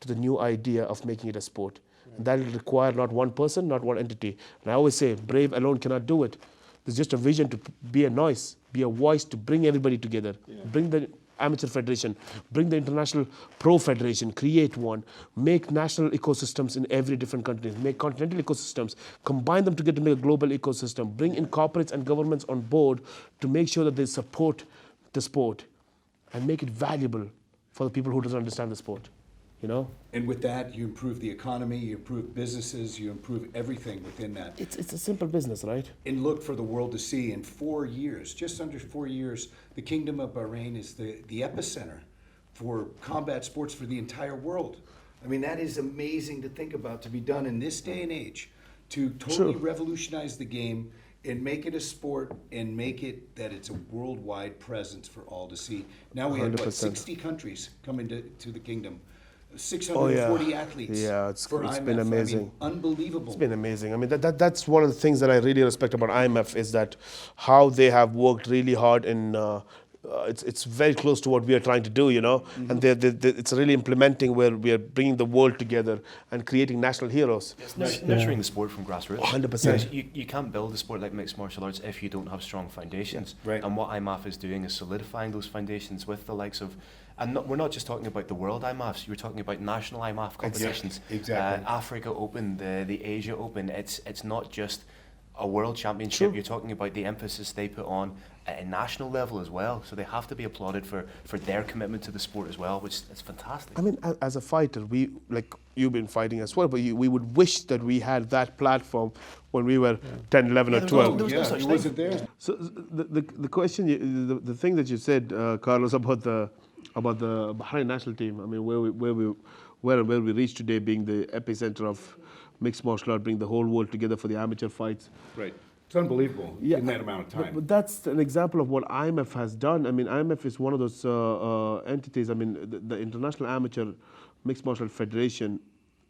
to the new idea of making it a sport. And that will require not one person, not one entity. And I always say, brave alone cannot do it. There's just a vision to be a noise, be a voice to bring everybody together, bring the amateur federation, bring the international pro federation, create one, make national ecosystems in every different country, make continental ecosystems, combine them together to make a global ecosystem, bring in corporates and governments on board to make sure that they support the sport and make it valuable for the people who doesn't understand the sport, you know? And with that, you improve the economy, you improve businesses, you improve everything within that. It's a simple business, right? And look for the world to see in 4 years, just under 4 years, the Kingdom of Bahrain is the epicenter for combat sports for the entire world. I mean, that is amazing to think about, to be done in this day and age, to totally revolutionize the game and make it a sport and make it that it's a worldwide presence for all to see. Now we have, 60 countries coming to the kingdom. 640 athletes. Yeah, it's for been IMF. amazing. I mean, unbelievable. It's been amazing. I mean, that's one of the things that I really respect about IMF is that how they have worked really hard in. It's very close to what we are trying to do, you know, and it's really implementing where we are bringing the world together and creating national heroes. It's nurturing the sport from grassroots. 100%. You can't build a sport like mixed martial arts if you don't have strong foundations. Right. And what IMAF is doing is solidifying those foundations with the likes of, and we're not just talking about the world IMAFs, you're talking about national IMAF competitions. Exactly. Africa Open, the Asia Open, it's not just a world championship. You're talking about the emphasis they put on at a national level as well. So they have to be applauded for their commitment to the sport as well, which is fantastic. I mean, as a fighter, we, like you've been fighting as well, but we would wish that we had that platform when we were 10, 11 or 12. There was no such it thing. wasn't there. So the question, the thing that you said, Carlos, about the Bahrain national team. I mean, where we reached today, being the epicenter of mixed martial art, bring the whole world together for the amateur fights. Right. It's unbelievable in that amount of time. But that's an example of what IMF has done. I mean, IMF is one of those entities. I mean, the International Amateur Mixed Martial Art Federation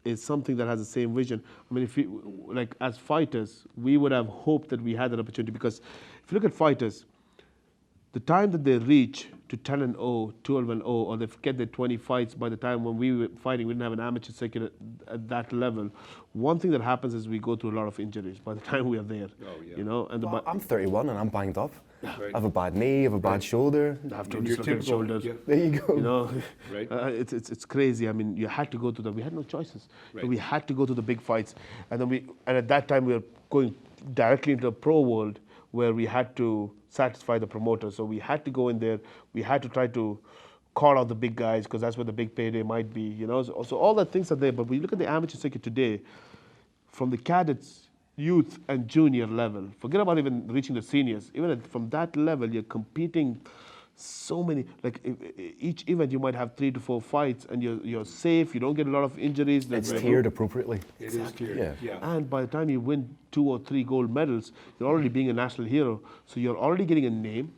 is something that has the same vision. I mean, if we, like as fighters, we would have hoped that we had that opportunity, because if you look at fighters, the time that they reach to 10-0, 12-0, or they get their 20 fights, by the time when we were fighting, we didn't have an amateur circuit at that level. One thing that happens is we go through a lot of injuries by the time we are there. You know, and Well, I'm 31 and I'm banged up. Right. I have a bad knee, I have a bad shoulder. I have to And your dislocate typical- shoulders. yeah. There you go. You know, Right. it's crazy. I mean, you had to go to we had no choices. Right. We had to go to the big fights, and then and at that time we were going directly into the pro world where we had to satisfy the promoters. So we had to go in there. We had to try to call out the big guys because that's where the big payday might be. You know, so all the things are there. But when you look at the amateur circuit today, from the cadets, youth, and junior level, forget about even reaching the seniors. Even from that level, you're competing. So many, like each event you might have 3 to 4 fights, and you're safe. You don't get a lot of injuries. It's tiered appropriately. It is tiered. Yeah. And by the time you win 2 or 3 gold medals, you're already being a national hero. So you're already getting a name.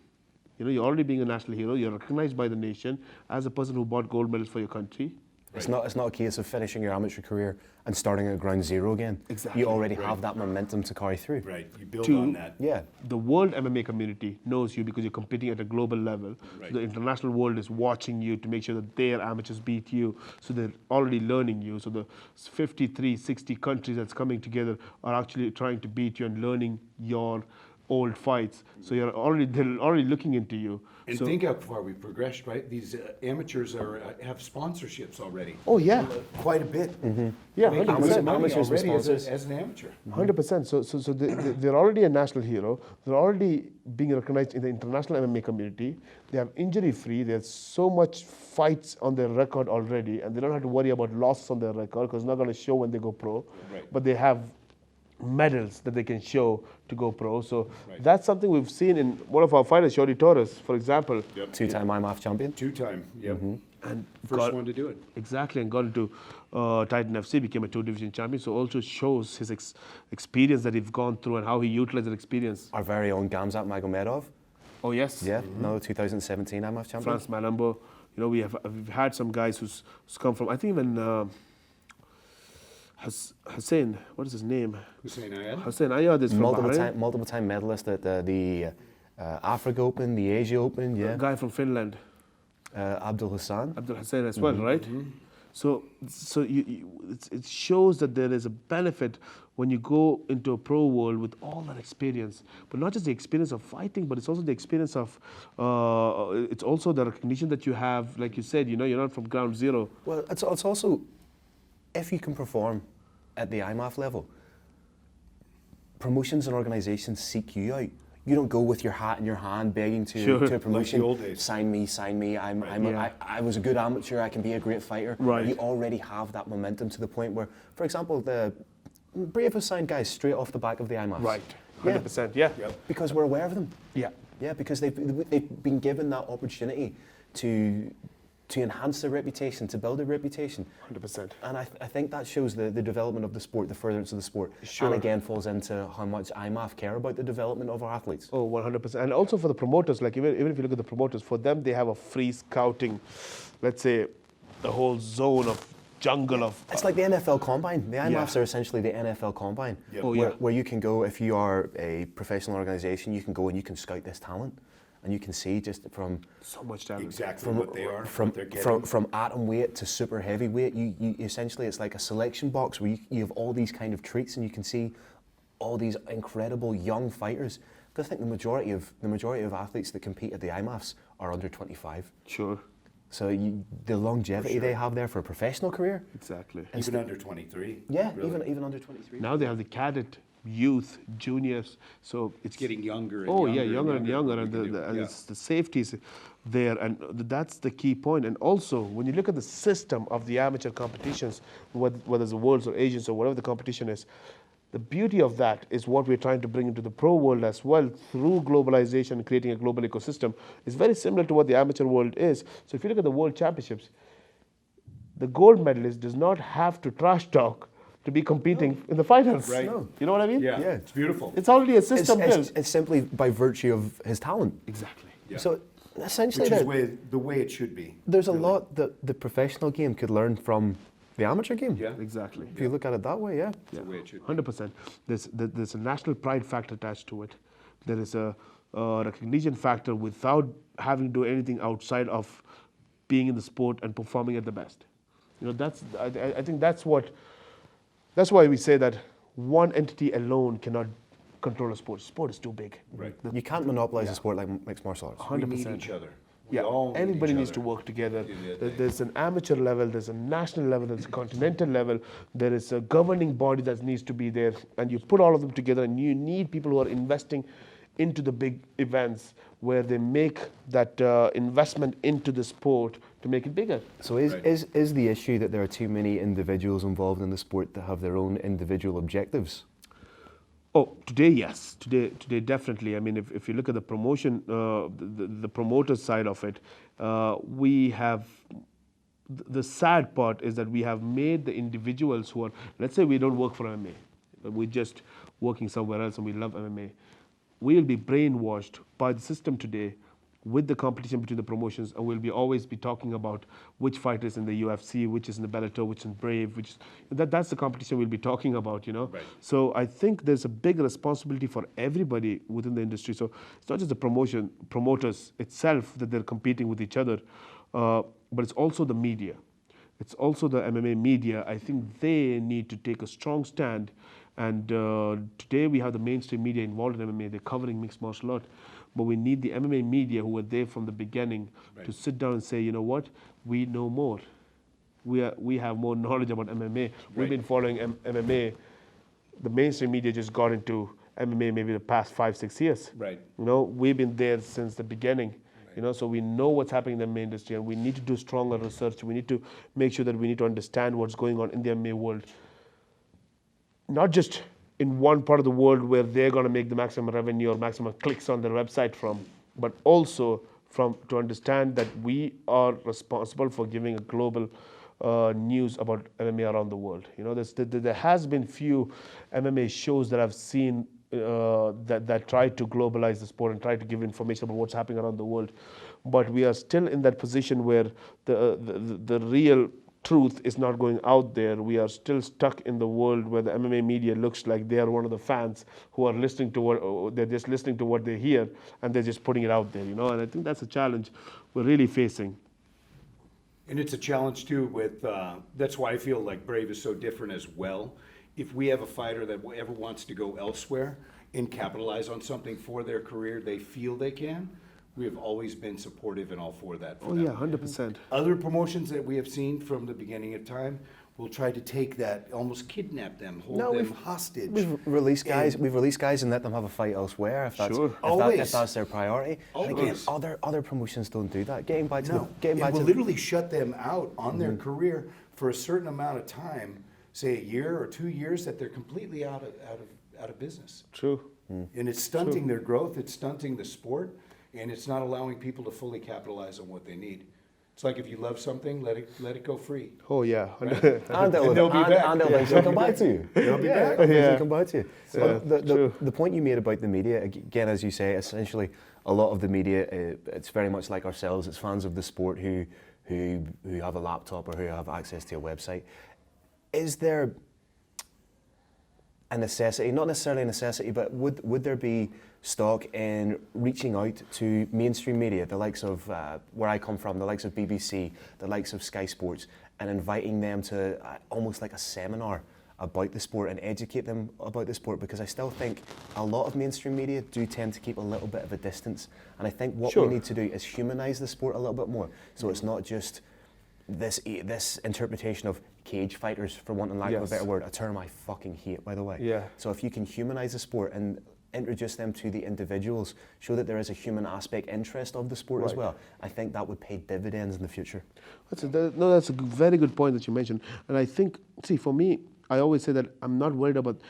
You know, you're already being a national hero. You're recognized by the nation as a person who bought gold medals for your country. It's not a case of finishing your amateur career and starting at ground zero again. Exactly. You already have that momentum to carry through. Right. You build Two, on that. Yeah. The world MMA community knows you because you're competing at a global level. Right. So the international world is watching you to make sure that their amateurs beat you. So they're already learning you. So the 53, 60 countries that's coming together are actually trying to beat you and learning your old fights. So they're already looking into you. And So- think how far we progressed, right? These amateurs have sponsorships already. Oh yeah, Quite a bit. yeah, Making 100%. good money Amateurs with already sponsors. as an amateur. 100%. So they're already a national hero. They're already being recognized in the international MMA community. They have injury-free. There's so much fights on their record already, and they don't have to worry about losses on their record because it's not going to show when they go pro. Right. But they have medals that they can show to go pro. So Right. that's something we've seen in one of our fighters, Shorty Torres, for example. Yep. Two-time IMAF champion. 2-time. Yep. And First got- one to do it. Exactly, and got into Titan FC, became a 2-division champion. So also shows his experience that he's gone through and how he utilized that experience. Our very own Gamzat Magomedov. Oh yes. Yeah, another 2017 IMAF champion. France Malambo. You know, we've had some guys who's come from, I think even Hussein, what is his name? Hussein Ayad. Hussein Ayad is from Bahrain. Multiple time medalist at the Africa Open, the Asia Open, A yeah. guy from Finland, Abdul Hassan. Abdul Hussein as well, right? It shows that there is a benefit when you go into a pro world with all that experience, but not just the experience of fighting, but it's also the experience of, it's also the recognition that you have, like you said, you're not from ground zero. Well, it's also, if you can perform at the IMAF level, promotions and organisations seek you out. You don't go with your hat in your hand begging to a promotion. Like the old days. Sign me. I was a good amateur. I can be a great fighter. Right. You already have that momentum to the point where, for example, the Brave have signed guys straight off the back of the IMAFs. Right, 100%, yeah. Because we're aware of them. Yeah. Yeah, because they've been given that opportunity to enhance their reputation, to build a reputation. 100%. And I think that shows the development of the sport, the furtherance of the sport. Sure. And again falls into how much IMAF care about the development of our athletes. Oh, 100%. And also for the promoters, like even if you look at the promoters, for them, they have a free scouting, let's say, the whole zone of jungle of... It's like the NFL Combine. The IMAFs Yeah. are essentially the NFL Combine. Yep. Oh, where, yeah. where you can go, if you are a professional organisation, you can go and you can scout this talent. And you can see just from So much talent. Exactly what they are, from what they're getting. from atom weight to super heavyweight, you essentially, it's like a selection box where you have all these kind of traits, and you can see all these incredible young fighters. Because I think the majority of athletes that compete at the IMAFs are under 25. Sure. So the longevity sure. they have there for a professional career. Exactly. Even under 23. Yeah, really. even under 23. Now they have the cadet, youth, juniors, so It's getting younger and oh younger. yeah, younger and younger, we and can do- and yeah. it's the safety's there, and that's the key point. And also, when you look at the system of the amateur competitions, whether it's the Worlds or Asians or whatever the competition is, the beauty of that is what we're trying to bring into the pro world as well through globalization and creating a global ecosystem. It's very similar to what the amateur world is. So if you look at the World Championships, the gold medalist does not have to trash talk to be competing in the finals. Right. No. You know what I mean? Yeah, Yeah. it's beautiful. It's already a It's, system it's, built. it's simply by virtue of his talent. Exactly. Yeah. So essentially, Which is there- the way it should be. there's a really. lot that the professional game could learn from the amateur game. Yeah. Exactly. If you look at it that way, yeah. That's the way it should be. 100%. There's a national pride factor attached to it. There is a recognition factor without having to do anything outside of being in the sport and performing at the best. I think that's why we say that one entity alone cannot control a sport. Sport is too big. Right. You can't monopolize a sport like mixed martial arts. 100%. We need each other. We Yeah, all need everybody each needs other. to work together. do their thing. There's an amateur level, there's a national level, there's a continental level, there is a governing body that needs to be there, and you put all of them together, and you need people who are investing into the big events where they make that investment into the sport to make it bigger. So Right. is the issue that there are too many individuals involved in the sport that have their own individual objectives? Oh, today, yes. Today, definitely. I mean, if you look at the promotion, the promoter side of it, we have. The sad part is that we have made the individuals who are, let's say we don't work for MMA, we're just working somewhere else and we love MMA. We'll be brainwashed by the system today with the competition between the promotions, and we'll always be talking about which fighter is in the UFC, which is in the Bellator, which is in Brave, that's the competition we'll be talking about, Right. So I think there's a big responsibility for everybody within the industry. So it's not just the promoters itself that they're competing with each other, but it's also the media. It's also the MMA media. I think they need to take a strong stand. And today we have the mainstream media involved in MMA. They're covering mixed martial art. But we need the MMA media who were there from the beginning to sit down and say, you know what, we know more. We have more knowledge about MMA. We've Right. been following MMA. The mainstream media just got into MMA maybe the past 5-6 years. Right. We've been there since the beginning. So we know what's happening in the MMA industry, and we need to do stronger research. We need to make sure that we need to understand what's going on in the MMA world. Not just in one part of the world where they're going to make the maximum revenue or maximum clicks on their website from, but also to understand that we are responsible for giving a global news about MMA around the world. There has been few MMA shows that I've seen that try to globalize the sport and try to give information about what's happening around the world, but we are still in that position where the real truth is not going out there. We are still stuck in the world where the MMA media looks like they are one of the fans who are listening to they're just listening to what they hear, and they're just putting it out there, And I think that's a challenge we're really facing. And it's a challenge too with, that's why I feel like Brave is so different as well. If we have a fighter that ever wants to go elsewhere and capitalize on something for their career, they feel they can, we have always been supportive and all for that. For Oh them. yeah, 100%. Other promotions that we have seen from the beginning of time will try to take that, almost kidnap them, hold them hostage. We've released guys. We've released guys and let them have a fight elsewhere if that's Sure. if that's their priority. And again, Always. other promotions don't do that. Getting back to No, getting it back will to literally shut them out on their career for a certain amount of time, say a year or 2 years, that they're completely out of business. True. And it's stunting their growth, it's stunting the sport, and it's not allowing people to fully capitalize on what they need. It's like if you love something, let it go free. Oh yeah. and they'll be back. and they'll eventually come back to you. They'll be back. Eventually come back to you. Yeah, The point you made about the media, again, as you say, essentially a lot of the media, it's very much like ourselves. It's fans of the sport who have a laptop or who have access to a website. Is there a necessity, not necessarily a necessity, but would there be stock in reaching out to mainstream media, the likes of where I come from, the likes of BBC, the likes of Sky Sports, and inviting them to almost like a seminar about the sport and educate them about the sport? Because I still think a lot of mainstream media do tend to keep a little bit of a distance, and I think what we need to do is humanise the sport a little bit more, so it's not just this interpretation of cage fighters, for want of lack of a better word, a term I fucking hate, by the way. Yeah. So if you can humanise the sport and introduce them to the individuals, show that there is a human aspect interest of the sport as well, I think that would pay dividends in the future. That's a very good point that you mentioned. And I think, see, for me, I always say that I'm not worried about,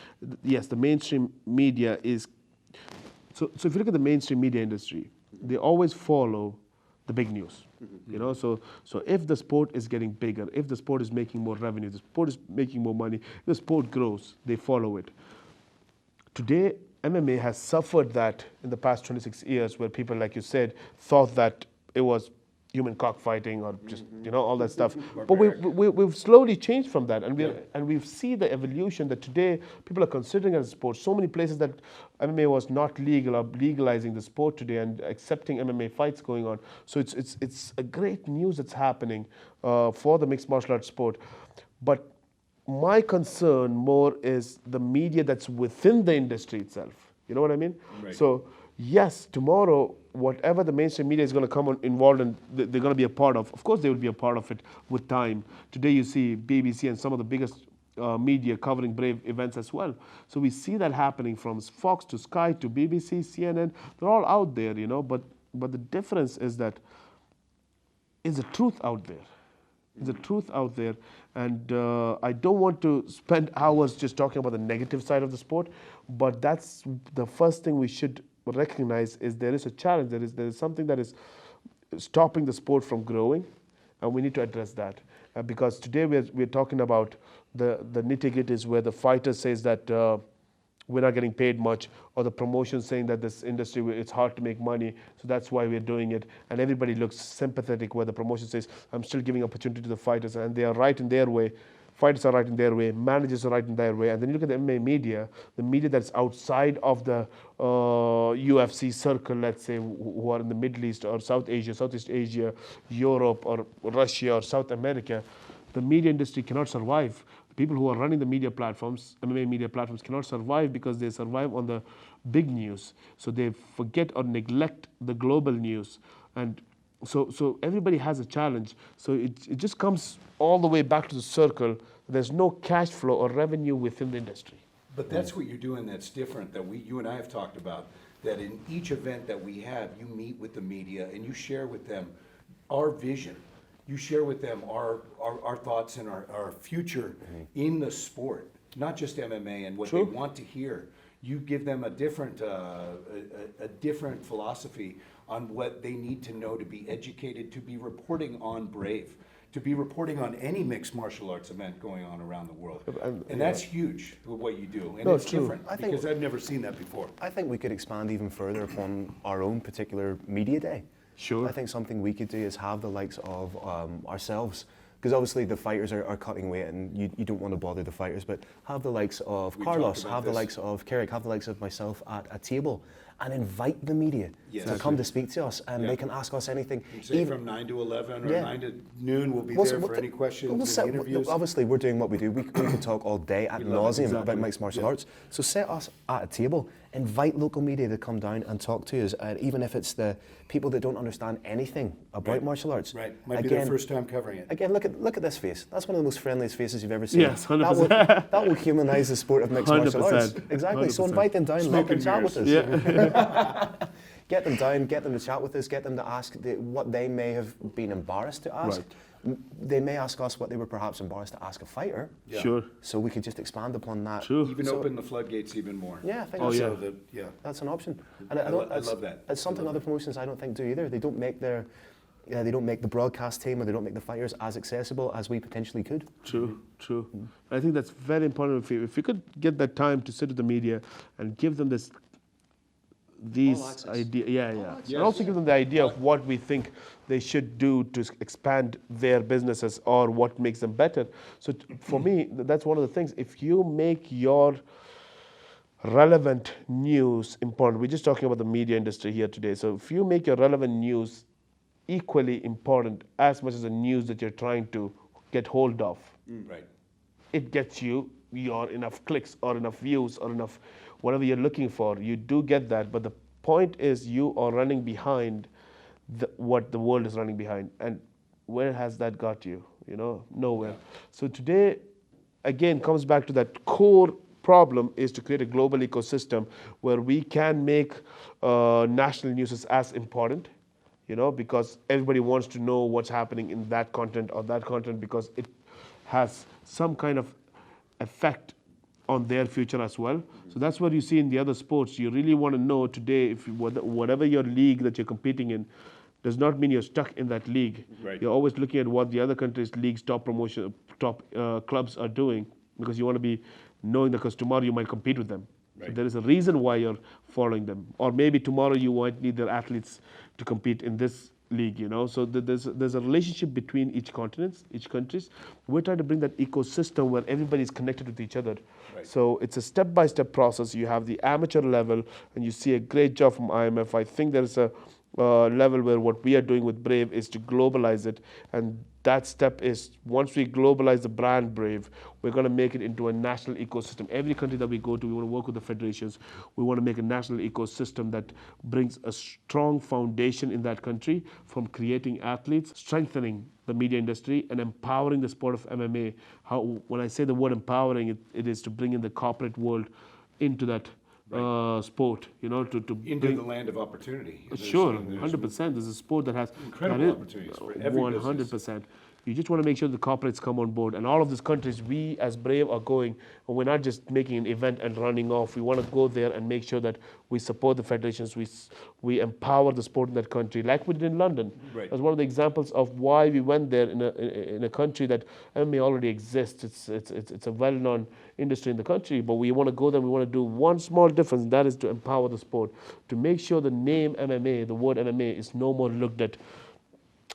yes, the mainstream media is, so if you look at the mainstream media industry, they always follow the big news. You know, so if the sport is getting bigger, if the sport is making more revenue, the sport is making more money, if the sport grows, they follow it. Today, MMA has suffered that in the past 26 years, where people, like you said, thought that it was human cockfighting or just all that stuff. But we've slowly changed from that, and we've seen the evolution that today people are considering as a sport. So many places that MMA was not legal are legalizing the sport today and accepting MMA fights going on. So it's a great news that's happening for the mixed martial arts sport. But my concern more is the media that's within the industry itself. You know what I mean? Right. So yes, tomorrow, whatever the mainstream media is going to come involved in, they're going to be a part of. Of course, they will be a part of it with time. Today, you see BBC and some of the biggest media covering Brave events as well. So we see that happening from Fox to Sky to BBC, CNN. They're all out there, But the difference is that is the truth out there. Is the truth out there, and I don't want to spend hours just talking about the negative side of the sport, but that's the first thing we should recognize is there is a challenge. There is something that is stopping the sport from growing, and we need to address that. Because today we're talking about the nitty-gritties where the fighter says that we're not getting paid much, or the promotion saying that this industry, it's hard to make money, so that's why we're doing it. And everybody looks sympathetic where the promotion says, I'm still giving opportunity to the fighters, and they are right in their way. Fighters are right in their way, managers are right in their way. And then you look at the MMA media, the media that's outside of the UFC circle, let's say, who are in the Middle East or South Asia, Southeast Asia, Europe or Russia or South America, the media industry cannot survive. People who are running the media platforms, MMA media platforms, cannot survive because they survive on the big news. So they forget or neglect the global news. And so everybody has a challenge. So it just comes all the way back to the circle. There's no cash flow or revenue within the industry. But that's what you're doing that's different, that you and I have talked about, that in each event that we have, you meet with the media and you share with them our vision. You share with them our thoughts and our future in the sport, not just MMA and what they want to hear. You give them a different philosophy on what they need to know to be educated, to be reporting on Brave, to be reporting on any mixed martial arts event going on around the world. And that's huge, what you do. And it's different, because I've never seen that before. I think we could expand even further upon our own particular media day. Sure. I think something we could do is have the likes of ourselves, because obviously the fighters are cutting weight and you don't want to bother the fighters, but have the likes of Carlos, have the likes of Kirik, have the likes of myself at a table and invite the media. Yes. to come to speak to us, and Yeah. they can ask us anything. Say from 9 to 11 or Yeah. 9 to noon, we'll be Well, there so for what any questions we'll set- and interviews. Obviously, we're doing what we do. We could talk all day ad nauseum about mixed martial arts. So set us at a table, invite local media to come down and talk to us, even if it's the people that don't understand anything about martial arts. Right, might be their first time covering it. Again, look at this face. That's one of the most friendliest faces you've ever seen. Yes, 100%. That will humanise the sport of mixed martial arts. 100%. Exactly. So 100%. invite them down, let them Smoke chat and with us. Yeah. Get them down, get them to chat with us, get them to ask what they may have been embarrassed to ask. They may ask us what they were perhaps embarrassed to ask a fighter. Yeah. Sure. So we could just expand upon that. True. Even open the floodgates even more. Yeah, I think Oh, that's, yeah. that's an option. I love that. It's something other promotions I don't think do either. They don't make they don't make the broadcast team, or they don't make the fighters as accessible as we potentially could. True, true. I think that's very important. If you could get that time to sit with the media and give them these access. ideas, Yes. and also give them the idea of what we think they should do to expand their businesses or what makes them better. So for me, that's one of the things. If you make your relevant news important, we're just talking about the media industry here today. So if you make your relevant news equally important as much as the news that you're trying to get hold of, Right. it gets you your enough clicks or enough views or enough whatever you're looking for. You do get that, but the point is you are running behind what the world is running behind. And where has that got you? Nowhere. So today, again, comes back to that core problem is to create a global ecosystem where we can make national news as important, because everybody wants to know what's happening in that content or that content because it has some kind of effect on their future as well. So that's what you see in the other sports. You really want to know today if whatever your league that you're competing in does not mean you're stuck in that league. Right. You're always looking at what the other countries' leagues, top clubs are doing, because you want to be knowing that because tomorrow you might compete with them. So Right. there is a reason why you're following them. Or maybe tomorrow you might need their athletes to compete in this league, So there's a relationship between each continents, each countries. We're trying to bring that ecosystem where everybody is connected with each other. Right. So it's a step-by-step process. You have the amateur level, and you see a great job from IMF. I think there's a level where what we are doing with Brave is to globalize it, and that step is once we globalize the brand Brave, we're going to make it into a national ecosystem. Every country that we go to, we want to work with the federations. We want to make a national ecosystem that brings a strong foundation in that country from creating athletes, strengthening the media industry, and empowering the sport of MMA. When I say the word empowering, it is to bring in the corporate world into that sport, to Into bring the land of opportunity. Sure, There's 100%. There's a sport that has incredible opportunities for every 100%. You just want to make sure the corporates come on board. And all of these countries, we as Brave are going, and we're not just making an event and running off. We want to go there and make sure that we support the federations, we empower the sport in that country, like we did in London. Right. That's one of the examples of why we went there in a country that MMA already exists. It's a well-known industry in the country, but we want to go there. We want to do one small difference, and that is to empower the sport, to make sure the name MMA, the word MMA, is no more looked at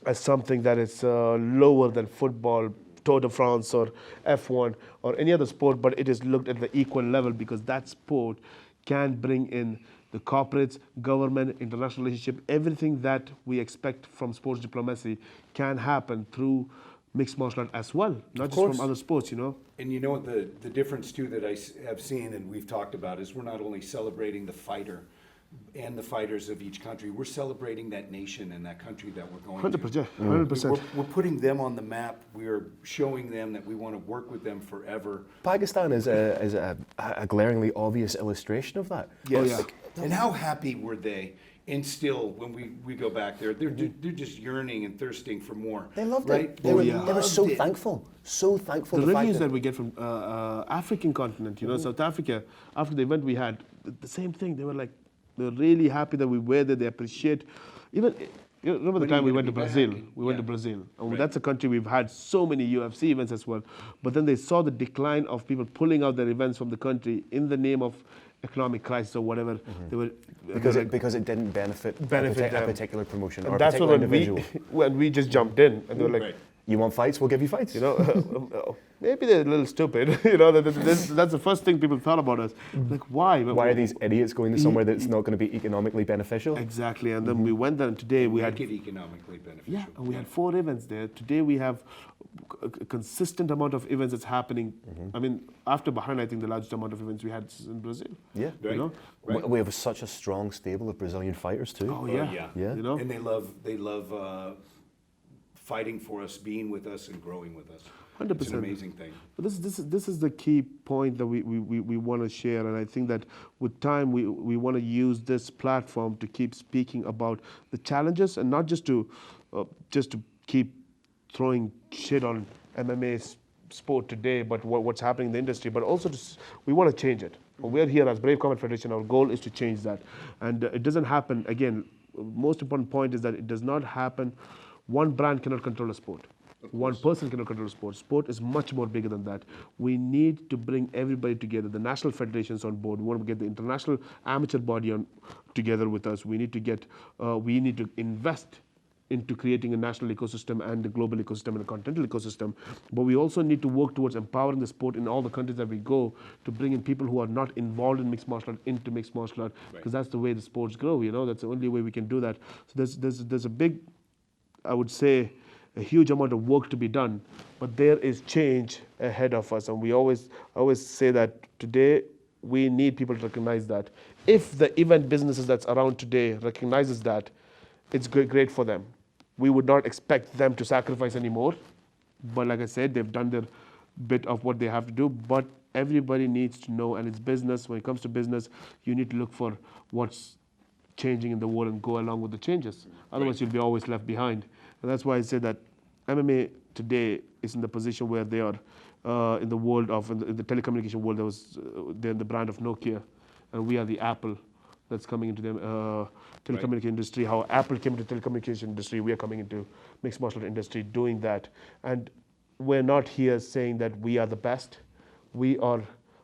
as something that is lower than football, Tour de France, or F1, or any other sport, but it is looked at the equal level, because that sport can bring in the corporates, government, international relationship, everything that we expect from sports diplomacy can happen through mixed martial art as well, not just from other sports, And you know what the difference too that I have seen and we've talked about is we're not only celebrating the fighter and the fighters of each country, we're celebrating that nation and that country that we're going 100%, to. 100%. We're putting them on the map. We're showing them that we want to work with them forever. Pakistan is a glaringly obvious illustration of that. Yes. And how happy were they? And still, when we go back there, they're just yearning and thirsting for more. They loved right? it. They were so loved it. thankful. So thankful. The the fact reviews that we get from African continent, South Africa, after the event we had, the same thing. They were really happy that we were there. They appreciate. Even remember the time we went to Brazil. We went to Brazil. And that's a country we've had so many UFC events as well. But then they saw the decline of people pulling out their events from the country in the name of economic crisis or whatever. They were because it didn't benefit them. a particular promotion or And a that's particular when individual. when we just jumped in, and they were like, Right. You want fights? We'll give you fights. You know, maybe they're a little stupid. You know, that's the first thing people thought about us. Like, why? Why are these idiots going to somewhere that's not going to be economically beneficial? Exactly. And then we went there, and today we had Make it economically beneficial. Yeah, and we had 4 events there. Today we have a consistent amount of events that's happening. I mean, after Bahrain, I think the largest amount of events we had is in Brazil. Yeah. Right. You know? Right. We have such a strong stable of Brazilian fighters too. Oh yeah. Yeah. You know? And they love fighting for us, being with us, and growing with us. 100%. It's an amazing thing. But this is the key point that we want to share, and I think that with time we want to use this platform to keep speaking about the challenges, and not just to keep throwing shit on MMA sport today, but what's happening in the industry, but also we want to change it. We're here as Brave Combat Federation. Our goal is to change that, and it doesn't happen. Again, most important point is that it does not happen. One brand cannot control a sport. One person cannot control a sport. Sport is much more bigger than that. We need to bring everybody together. The national federations on board. We want to get the international amateur body together with us. We need to invest into creating a national ecosystem and a global ecosystem and a continental ecosystem. But we also need to work towards empowering the sport in all the countries that we go, to bring in people who are not involved in mixed martial art into mixed martial art, because that's the way the sports grow. You know, that's the only way we can do that. So there's a big, I would say, a huge amount of work to be done, but there is change ahead of us, and I always say that today we need people to recognize that. If the event businesses that's around today recognizes that, it's great for them. We would not expect them to sacrifice anymore, but like I said, they've done their bit of what they have to do, but everybody needs to know, and it's business. When it comes to business, you need to look for what's changing in the world and go along with the changes. Otherwise, you'll be always left behind. And that's why I say that MMA today is in the position where they are in the world of, in the telecommunication world, they're in the brand of Nokia, and we are the Apple that's coming into the telecommunication industry. How Apple came into the telecommunication industry, we are coming into mixed martial art industry doing that. And we're not here saying that we are the best. We are,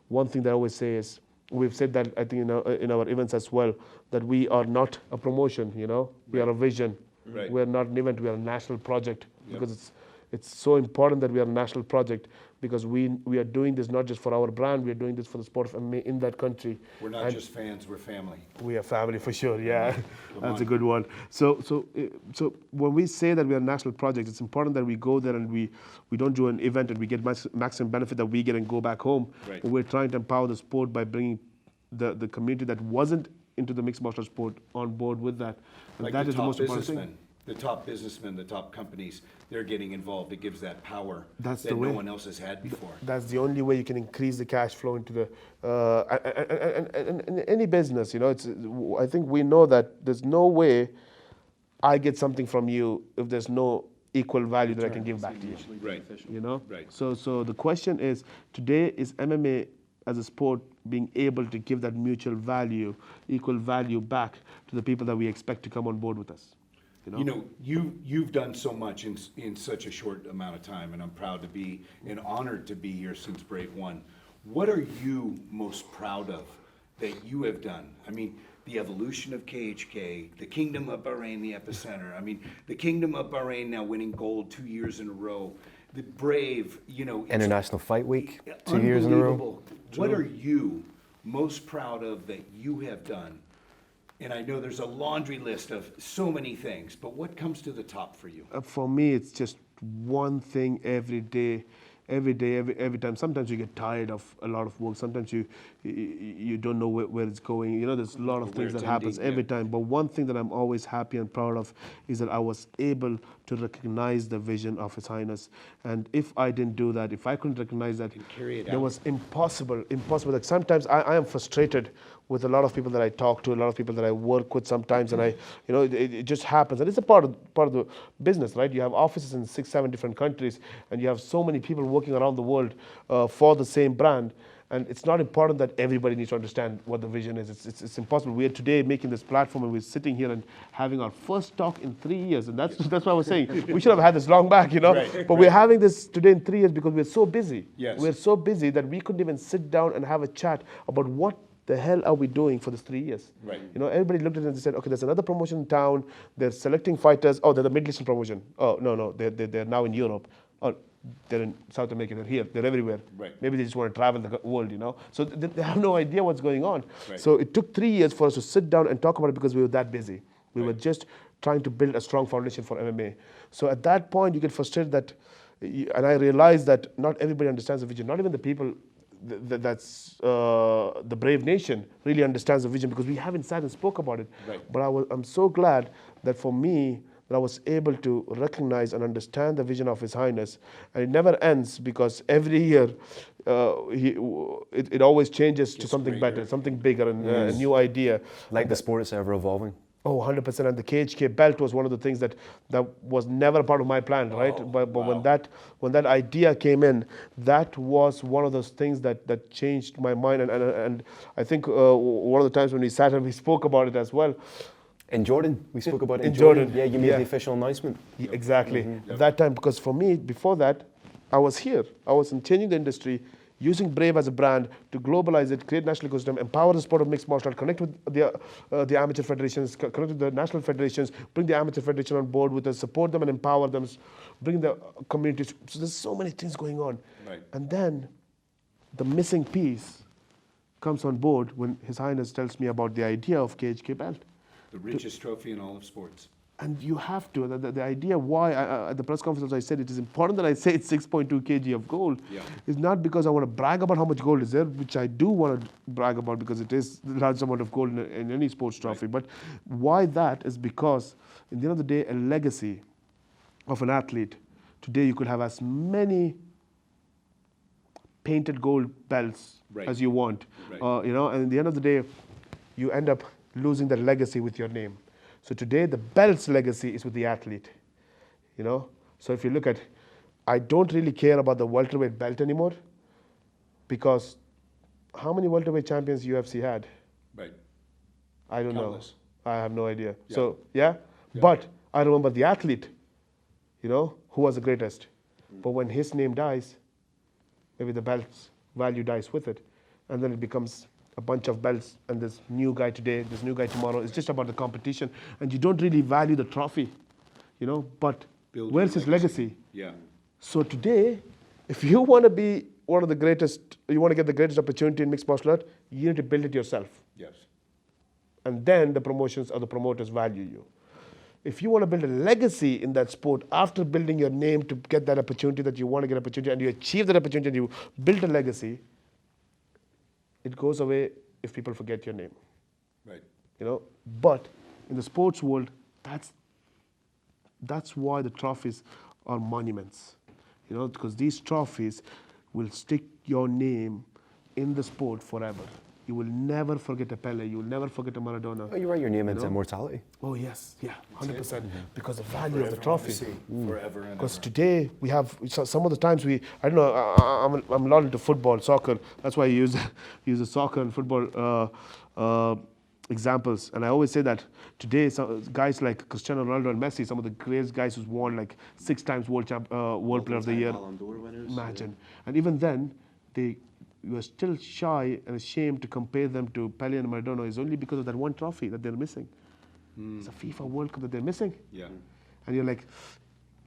one thing that I always say is, we've said that I think in our events as well, that we are not a promotion, you know, we are a vision. Right. We're not an event, we are a national project, because it's so important that we are a national project, because we are doing this not just for our brand, we are doing this for the sport of MMA in that country. We're not just fans, we're family. We are family for sure, yeah. That's a good one. So when we say that we are a national project, it's important that we go there and we don't do an event and we get maximum benefit that we get and go back home. Right. But we're trying to empower the sport by bringing the community that wasn't into the mixed martial sport on board with that. And Like that the is the top most important businessmen, thing. the top businessmen, the top companies, they're getting involved. It gives that power That's that the no way. one else has had before. That's the only way you can increase the cash flow into the and any business. You know, I think we know that there's no way I get something from you if there's no equal value that I can give back to you. Right. You know. Right. So the question is, today, is MMA as a sport being able to give that mutual value, equal value back to the people that we expect to come on board with us? You know, you've done so much in such a short amount of time, and I'm proud to be and honored to be here since Brave One. What are you most proud of that you have done? I mean, the evolution of KHK, the Kingdom of Bahrain, the epicenter. I mean, the Kingdom of Bahrain now winning gold 2 years in a row. The Brave, you know, it's International Fight Week, 2 years in a row. unbelievable. What are you most proud of that you have done? And I know there's a laundry list of so many things, but what comes to the top for you? For me, it's just one thing every day, every time. Sometimes you get tired of a lot of work. Sometimes you don't know where it's going. You know, there's a lot of things that happens every time. But one thing that I'm always happy and proud of is that I was able to recognize the vision of His Highness. And if I didn't do that, if I couldn't recognize that, it was impossible. Like sometimes I am frustrated with a lot of people that I talk to, a lot of people that I work with sometimes, and it just happens. And it's a part of the business, right? You have offices in 6-7 different countries, and you have so many people working around the world for the same brand. And it's not important that everybody needs to understand what the vision is. It's impossible. We are today making this platform, and we're sitting here and having our first talk in 3 years. And that's what I was saying. We should have had this long back, you know. But we're having this today in 3 years because we're so busy. Yes. We're so busy that we couldn't even sit down and have a chat about what the hell are we doing for this 3 years? Right. You know, everybody looked at it and said, okay, there's another promotion in town. They're selecting fighters. Oh, they're the Middle Eastern promotion. Oh, no, they're now in Europe. Oh, they're in South America. They're here. They're everywhere. Right. Maybe they just want to travel the world, you know. So they have no idea what's going on. Right. So it took 3 years for us to sit down and talk about it because we were that busy. We were just trying to build a strong foundation for MMA. So at that point, you get frustrated that, and I realized that not everybody understands the vision. Not even the people that's the Brave Nation really understands the vision because we haven't sat and spoke about it. Right. But I'm so glad that for me, that I was able to recognize and understand the vision of His Highness. And it never ends because every year it always changes to something better, something bigger, and a new idea. Like the sport, it's ever evolving. Oh, 100%. And the KHK belt was one of the things that was never a part of my plan, right? But when that idea came in, that was one of those things that changed my mind. And I think one of the times when we sat and we spoke about it as well. In Jordan, we spoke about it in Jordan. Yeah, you made Yeah. the official announcement. Exactly. At that time, because for me, before that, I was here. I was in changing the industry, using Brave as a brand to globalize it, create national ecosystem, empower the sport of mixed martial art, connect with the amateur federations, connect with the national federations, bring the amateur federation on board with us, support them and empower them, bring the communities. So there's so many things going on. Right. And then the missing piece comes on board when His Highness tells me about the idea of KHK belt. The richest trophy in all of sports. And you have to. The idea why, at the press conference I said it is important that I say it's 6.2 kg of gold, is not because I want to brag about how much gold is there, which I do want to brag about because it is the largest amount of gold in any sports trophy. But why that is because, in the end of the day, a legacy of an athlete. Today you could have as many painted gold belts as you want. You know, and at the end of the day, you end up losing that legacy with your name. So today, the belt's legacy is with the athlete, you know. So if you look at, I don't really care about the welterweight belt anymore because how many welterweight champions UFC had? Right. I don't Countless. know. I have no idea. So, but I remember the athlete, you know, who was the greatest. But when his name dies, maybe the belt's value dies with it. And then it becomes a bunch of belts, and this new guy today, this new guy tomorrow. It's just about the competition, and you don't really value the trophy, you know. But where's his legacy? Yeah. So today, if you want to be one of the greatest, you want to get the greatest opportunity in mixed martial art, you need to build it yourself, Yes. and then the promotions or the promoters value you. If you want to build a legacy in that sport after building your name to get that opportunity that you want to get opportunity, and you achieve that opportunity and you build a legacy, it goes away if people forget your name, Right. you know. But in the sports world, that's why the trophies are monuments, you know, because these trophies will stick your name in the sport forever. You will never forget a Pele. You will never forget a Maradona. Oh, you write your name into immortality. Oh yes, yeah, 100%. Because the value of the trophy. Forever and Because ever. today we have some of the times I don't know. I'm a lot into football, soccer. That's why I use the soccer and football examples. And I always say that today, guys like Cristiano Ronaldo and Messi, some of the greatest guys who's won like 6 times world player of the year. Ballon d'Or winners. Imagine. And even then, you are still shy and ashamed to compare them to Pele and Maradona. Is only because of that one trophy that they're missing. It's a FIFA World Cup that they're missing. Yeah. And you're like,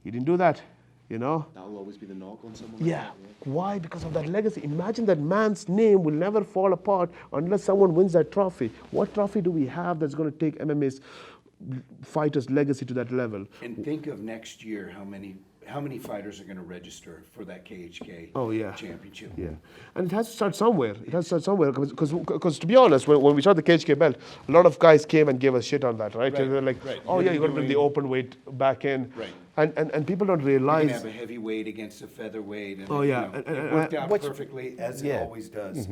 you didn't do that, you know? That'll always be the knock on someone. Yeah. Why? Because of that legacy. Imagine that man's name will never fall apart unless someone wins that trophy. What trophy do we have that's going to take MMA's fighters' legacy to that level? And think of next year how many fighters are going to register for that KHK championship. Yeah, and it has to start somewhere. It has to start somewhere because to be honest, when we started the KHK belt, a lot of guys came and gave us shit on that, right? Right, They're like, right. oh yeah, you're going to bring the open weight back in. Right. And people don't You realize. can have a heavyweight against a featherweight. And, Oh, yeah. you know, And- it worked out which- perfectly as it always does.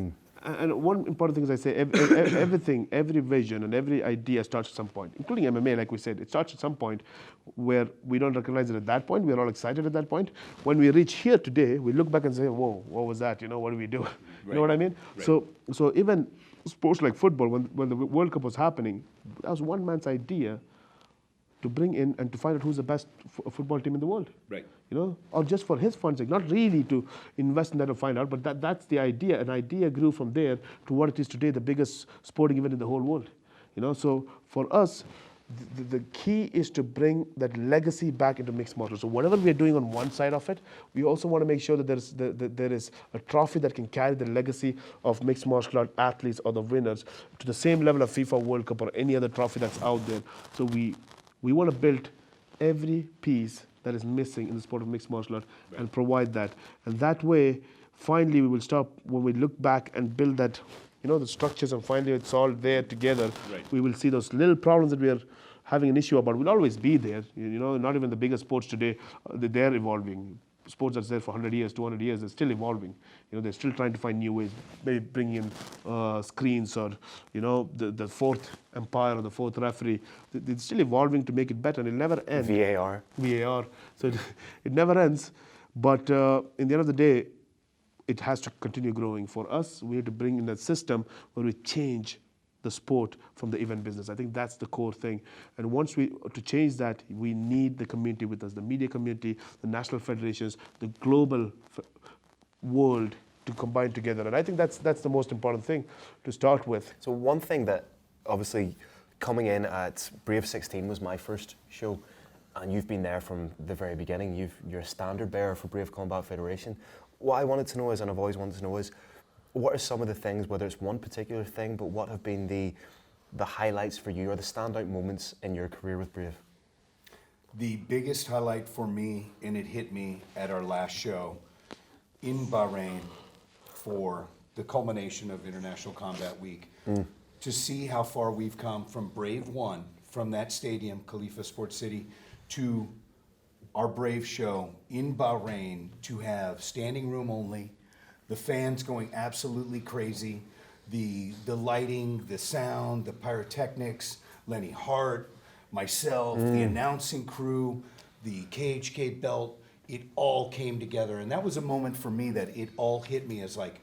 And one important thing is I say everything, every vision and every idea starts at some point, including MMA, like we said. It starts at some point where we don't recognize it at that point. We're all excited at that point. When we reach here today, we look back and say, whoa, what was that? You know, what do we do? You know what I mean? Right. So even sports like football, when the World Cup was happening, that was one man's idea to bring in and to find out who's the best football team in the world. Right. You know, or just for his fun's sake, not really to invest in that to find out, but that's the idea. An idea grew from there to what it is today, the biggest sporting event in the whole world. You know, so for us, the key is to bring that legacy back into mixed martial arts. So whatever we are doing on one side of it, we also want to make sure that there is a trophy that can carry the legacy of mixed martial art athletes or the winners to the same level of FIFA World Cup or any other trophy that's out there. So we want to build every piece that is missing in the sport of mixed martial art and provide that. And that way, finally, we will stop, when we look back and build that, you know, the structures, and finally it's all there together, we will see those little problems that we are having an issue about will always be there. You know, not even the biggest sports today, they're evolving. Sports that's there for 100 years, 200 years, they're still evolving. You know, they're still trying to find new ways, maybe bringing in screens or, you know, the fourth umpire or the fourth referee. They're still evolving to make it better, and it'll never end. VAR. So it never ends. But in the end of the day, it has to continue growing. For us, we need to bring in a system where we change the sport from the event business. I think that's the core thing. And once to change that, we need the community with us, the media community, the national federations, the global world to combine together. And I think that's the most important thing to start with. So one thing that obviously coming in at Brave 16 was my first show, and you've been there from the very beginning. You're a standard bearer for Brave Combat Federation. What I wanted to know is, and I've always wanted to know is, what are some of the things, whether it's one particular thing, but what have been the highlights for you or the standout moments in your career with Brave? The biggest highlight for me, and it hit me at our last show in Bahrain for the culmination of International Combat Week, to see how far we've come from Brave 1, from that stadium, Khalifa Sports City, to our Brave show in Bahrain, to have standing room only, the fans going absolutely crazy, the lighting, the sound, the pyrotechnics, Lenny Hart, myself, the announcing crew, the KHK belt, it all came together. And that was a moment for me that it all hit me as like,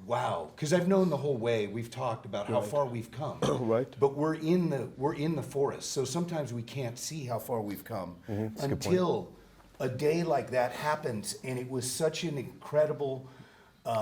wow. Because I've known the whole way, we've talked about how far we've come. Right. But we're in the forest, so sometimes we can't see how far we've come until a day like that happens. And it was such an incredible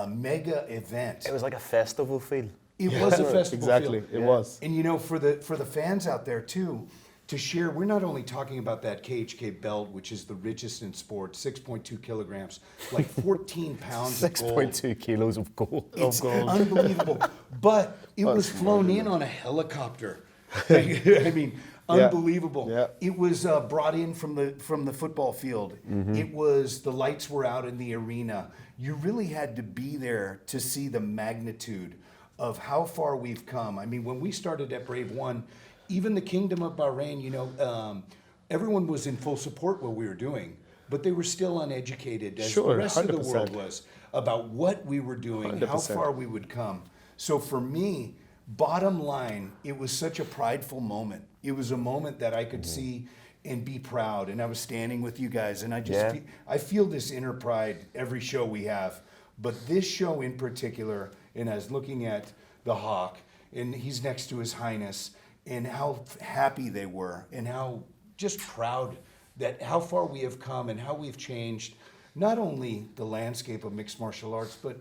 mega event. It was like a festival feel. It was a festival Exactly, feel. it was. And you know, for the fans out there too, to share, we're not only talking about that KHK belt, which is the richest in sport, 6.2 kilograms, like 14 pounds of gold. 6.2 kilos of gold. It's unbelievable. But it was flown in on a helicopter. I mean, unbelievable. Yeah. It was brought in from the football field. It was, the lights were out in the arena. You really had to be there to see the magnitude of how far we've come. I mean, when we started at Brave 1, even the Kingdom of Bahrain, you know, everyone was in full support what we were doing, but they were still uneducated, as the rest of the world was, about what we were doing, 100%. how far we would come. So for me, bottom line, it was such a prideful moment. It was a moment that I could see and be proud. And I was standing with you guys, and I just I feel this inner pride every show we have. But this show in particular, and I was looking at the Hawk, and he's next to His Highness, and how happy they were, and how just proud that how far we have come and how we've changed not only the landscape of mixed martial arts, but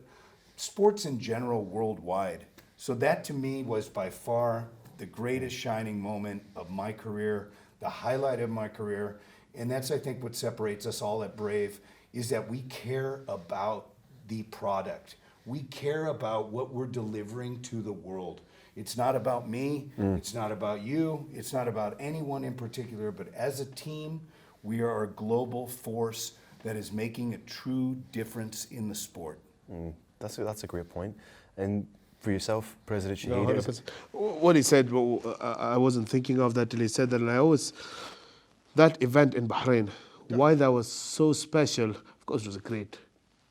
sports in general worldwide. So that to me was by far the greatest shining moment of my career, the highlight of my career. And that's, I think, what separates us all at Brave, is that we care about the product. We care about what we're delivering to the world. It's not about me, it's not about you, it's not about anyone in particular, but as a team, we are a global force that is making a true difference in the sport. That's a great point. And for yourself, President No, Shahid, 100%. What he said, I wasn't thinking of that till he said that, and I always, that event in Bahrain, why that was so special, of course it was a great,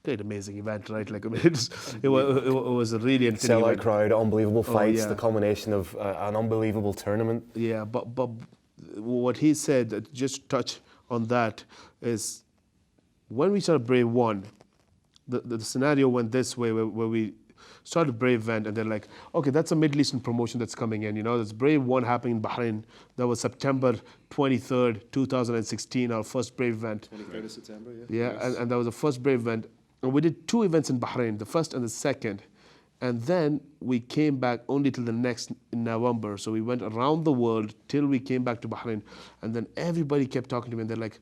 amazing event, right? Like, I mean, it was a really insane sellout event. crowd, unbelievable fights, yeah. the culmination of an unbelievable tournament. Yeah, but what he said, just touch on that, is when we started Brave 1, the scenario went this way, where we started Brave event, and they're like, okay, that's a Middle Eastern promotion that's coming in. There's Brave one happening in Bahrain. That was September 23rd, 2016, our first Brave event. 23rd of September, yeah. Yeah, Yes. and that was the first Brave event. And we did 2 events in Bahrain, the first and the second. And then we came back only till the next in November. So we went around the world till we came back to Bahrain. And then everybody kept talking to me, and they're like,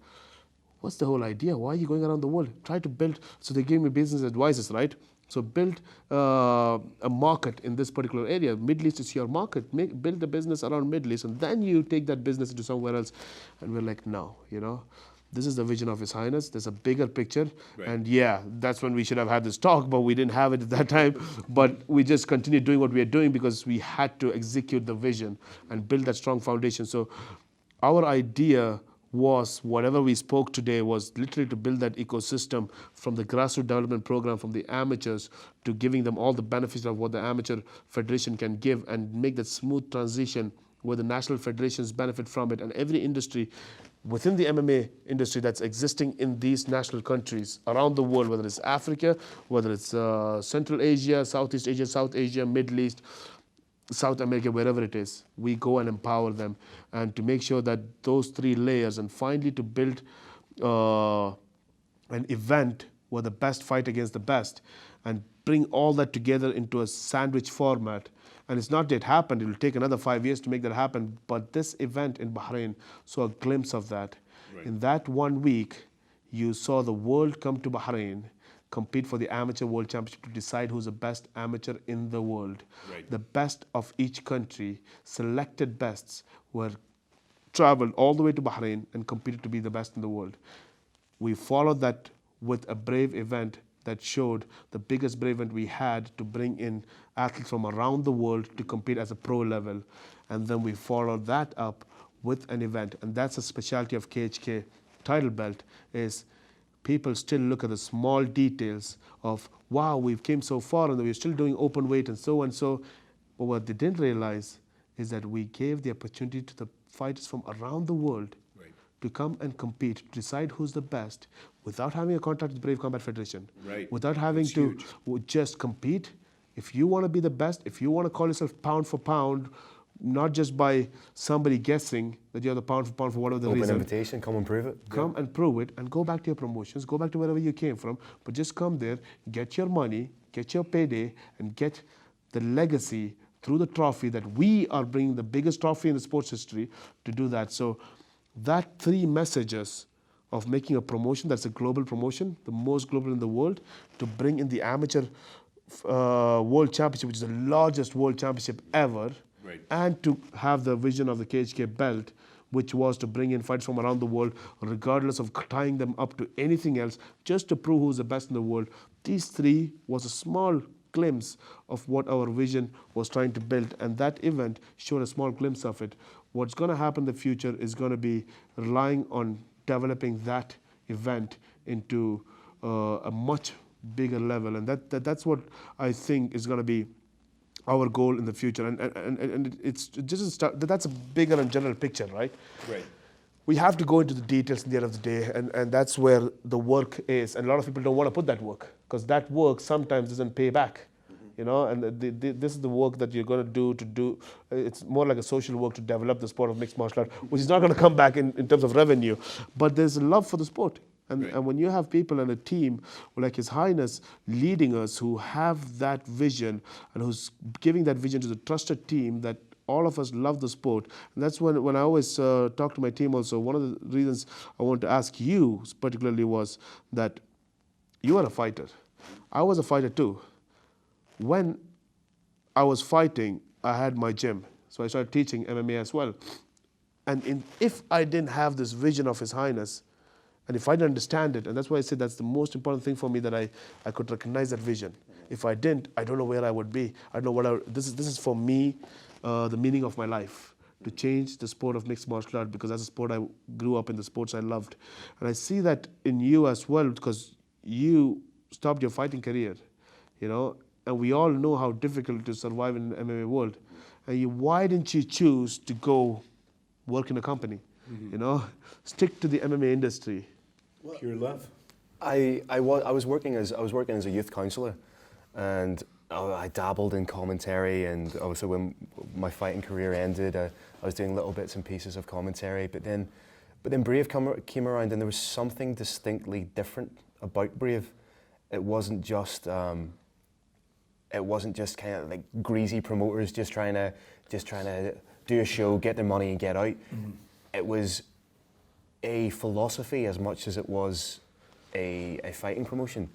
what's the whole idea? Why are you going around the world? Try to build. So they gave me business advices, right? So build a market in this particular area. Middle East is your market. Build a business around Middle East, and then you take that business into somewhere else. And we're like, no, this is the vision of His Highness. There's a bigger picture. Right. And yeah, that's when we should have had this talk, but we didn't have it at that time. But we just continued doing what we are doing because we had to execute the vision and build that strong foundation. So our idea was, whatever we spoke today was literally to build that ecosystem from the grassroots development program, from the amateurs to giving them all the benefits of what the amateur federation can give, and make that smooth transition where the national federations benefit from it, and every industry within the MMA industry that's existing in these national countries around the world, whether it's Africa, whether it's Central Asia, Southeast Asia, South Asia, Middle East, South America, wherever it is, we go and empower them, and to make sure that those 3 layers, and finally to build an event where the best fight against the best, and bring all that together into a sandwich format. And it's not yet happened. It will take another 5 years to make that happen. But this event in Bahrain saw a glimpse of that. Right. In that 1 week, you saw the world come to Bahrain, compete for the Amateur World Championship to decide who's the best amateur in the world. Right. The best of each country, selected bests, were traveled all the way to Bahrain and competed to be the best in the world. We followed that with a Brave event that showed the biggest Brave event we had to bring in athletes from around the world to compete as a pro level. And then we followed that up with an event. And that's a specialty of KHK title belt, is people still look at the small details of, wow, we've came so far and we're still doing open weight and so and so. But what they didn't realize is that we gave the opportunity to the fighters from around the world Right. to come and compete, to decide who's the best, without having a contract with Brave Combat Federation, Right. without having That's to huge. just compete. If you want to be the best, if you want to call yourself pound for pound, not just by somebody guessing that you're the pound for whatever the Open reason, invitation, come and prove it. come and prove it, and go back to your promotions, go back to wherever you came from, but just come there, get your money, get your payday, and get the legacy through the trophy that we are bringing, the biggest trophy in the sports history, to do that. So that 3 messages of making a promotion that's a global promotion, the most global in the world, to bring in the amateur world championship, which is the largest world championship ever, Right. and to have the vision of the KHK belt, which was to bring in fighters from around the world, regardless of tying them up to anything else, just to prove who's the best in the world. These 3 was a small glimpse of what our vision was trying to build, and that event showed a small glimpse of it. What's going to happen in the future is going to be relying on developing that event into a much bigger level, and that's what I think is going to be our goal in the future. And it's just that's a bigger and general picture, right? Right. We have to go into the details at the end of the day, and that's where the work is. And a lot of people don't want to put that work, because that work sometimes doesn't pay back. And this is the work that you're going to do. It's more like a social work to develop the sport of mixed martial art, which is not going to come back in terms of revenue. But there's a love for the sport. Right. And when you have people and a team like His Highness leading us, who have that vision and who's giving that vision to the trusted team, that all of us love the sport. And that's when I always talk to my team also, one of the reasons I want to ask you particularly was that you are a fighter. I was a fighter too. When I was fighting, I had my gym. So I started teaching MMA as well. And if I didn't have this vision of His Highness, and if I didn't understand it, and that's why I said that's the most important thing for me, that I could recognize that vision. If I didn't, I don't know where I would be. I don't know what this is for me, the meaning of my life, to change the sport of mixed martial art, because that's a sport I grew up in, the sports I loved. And I see that in you as well, because you stopped your fighting career, and we all know how difficult it is to survive in the MMA world. And why didn't you choose to go work in a company? Stick to the MMA industry. Pure love. I was working as a youth counsellor, and I dabbled in commentary, and obviously when my fighting career ended, I was doing little bits and pieces of commentary. But then Brave came around, and there was something distinctly different about Brave. It wasn't just kind of like greasy promoters just trying to do a show, get their money, and get out. Mm-hmm. It was a philosophy as much as it was a fighting promotion.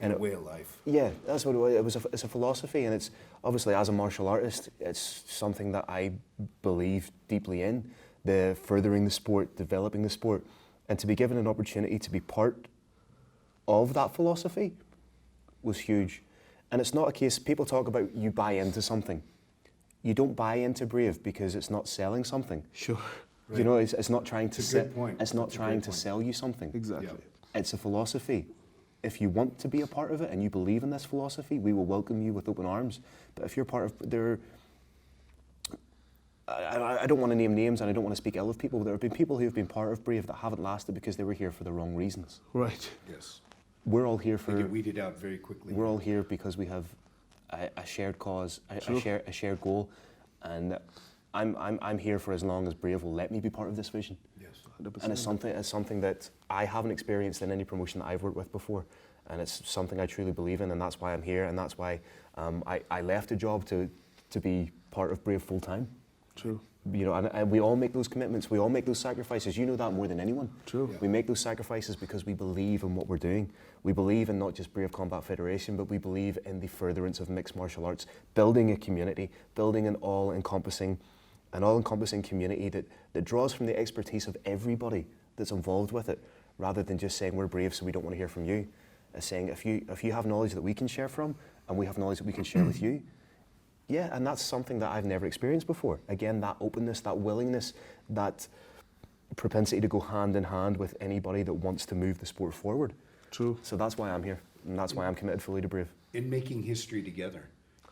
And a way of life. Yeah, that's what it was. It's a philosophy, and it's obviously, as a martial artist, it's something that I believe deeply in, the furthering the sport, developing the sport, and to be given an opportunity to be part of that philosophy was huge. And it's not a case, people talk about you buy into something. You don't buy into Brave because it's not selling something. Sure. Right. You know, it's not trying to It's not trying to sell you something. Exactly. Yeah. It's a philosophy. If you want to be a part of it and you believe in this philosophy, we will welcome you with open arms. But if you're part of I don't want to name names and I don't want to speak ill of people, but there have been people who have been part of Brave that haven't lasted because they were here for the wrong reasons. Right. Yes. We're all here They get weeded out very quickly. We're all here because we have a shared cause, a shared goal, and I'm here for as long as Brave will let me be part of this vision. Yes. 100%. And it's something that I haven't experienced in any promotion that I've worked with before, and it's something I truly believe in, and that's why I'm here, and that's why I left a job to be part of Brave full time. True. You know, and we all make those commitments, we all make those sacrifices. You know that more than anyone. True. Yeah. We make those sacrifices because we believe in what we're doing. We believe in not just Brave Combat Federation, but we believe in the furtherance of mixed martial arts, building a community, building an all-encompassing community that draws from the expertise of everybody that's involved with it, rather than just saying we're Brave so we don't want to hear from you. It's saying if you have knowledge that we can share from, and we have knowledge that we can share with you. Yeah, and that's something that I've never experienced before. Again, that openness, that willingness, that propensity to go hand in hand with anybody that wants to move the sport forward. True. So that's why I'm here, and that's why I'm committed fully to Brave. In making history together.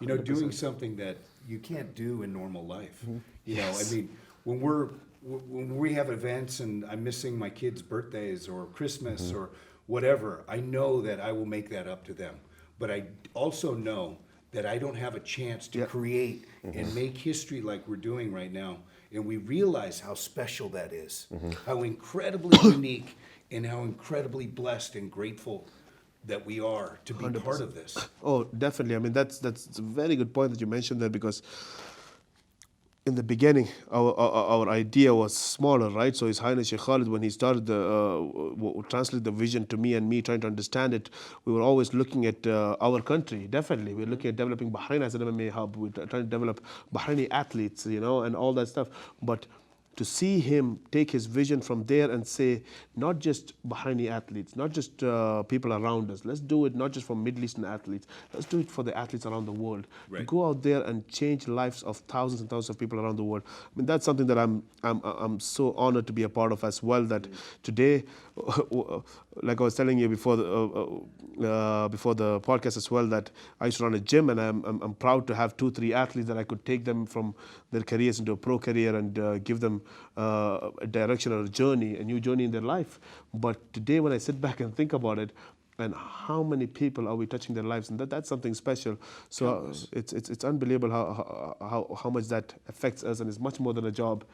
You know, 100%. doing something that you can't do in normal life. Mm-hmm. You know, I mean, when we have events and I'm missing my kids' birthdays or Christmas or whatever, I know that I will make that up to them. But I also know that I don't have a chance to create and make history like we're doing right now. And we realize how special that is, how incredibly unique and how incredibly blessed and grateful that we are to be 100%. part of this. Oh, definitely. I mean, that's a very good point that you mentioned there, because in the beginning, our idea was smaller, right? So His Highness Sheikh Khalid, when he started translate the vision to me and me trying to understand it, we were always looking at our country. Definitely, we're looking at developing Bahrain as an MMA hub. We're trying to develop Bahraini athletes, you know, and all that stuff. But to see him take his vision from there and say, not just Bahraini athletes, not just people around us, let's do it not just for Middle Eastern athletes, let's do it for the athletes around the world. Right. To go out there and change lives of thousands and thousands of people around the world. I mean, that's something that I'm so honored to be a part of as well, that today, like I was telling you before the podcast as well, that I used to run a gym, and I'm proud to have 2-3 athletes that I could take them from their careers into a pro career and give them a direction or a journey, a new journey in their life. But today, when I sit back and think about it, and how many people are we touching their lives, and that's something special. So it's unbelievable how much that affects us, and it's much more than a job.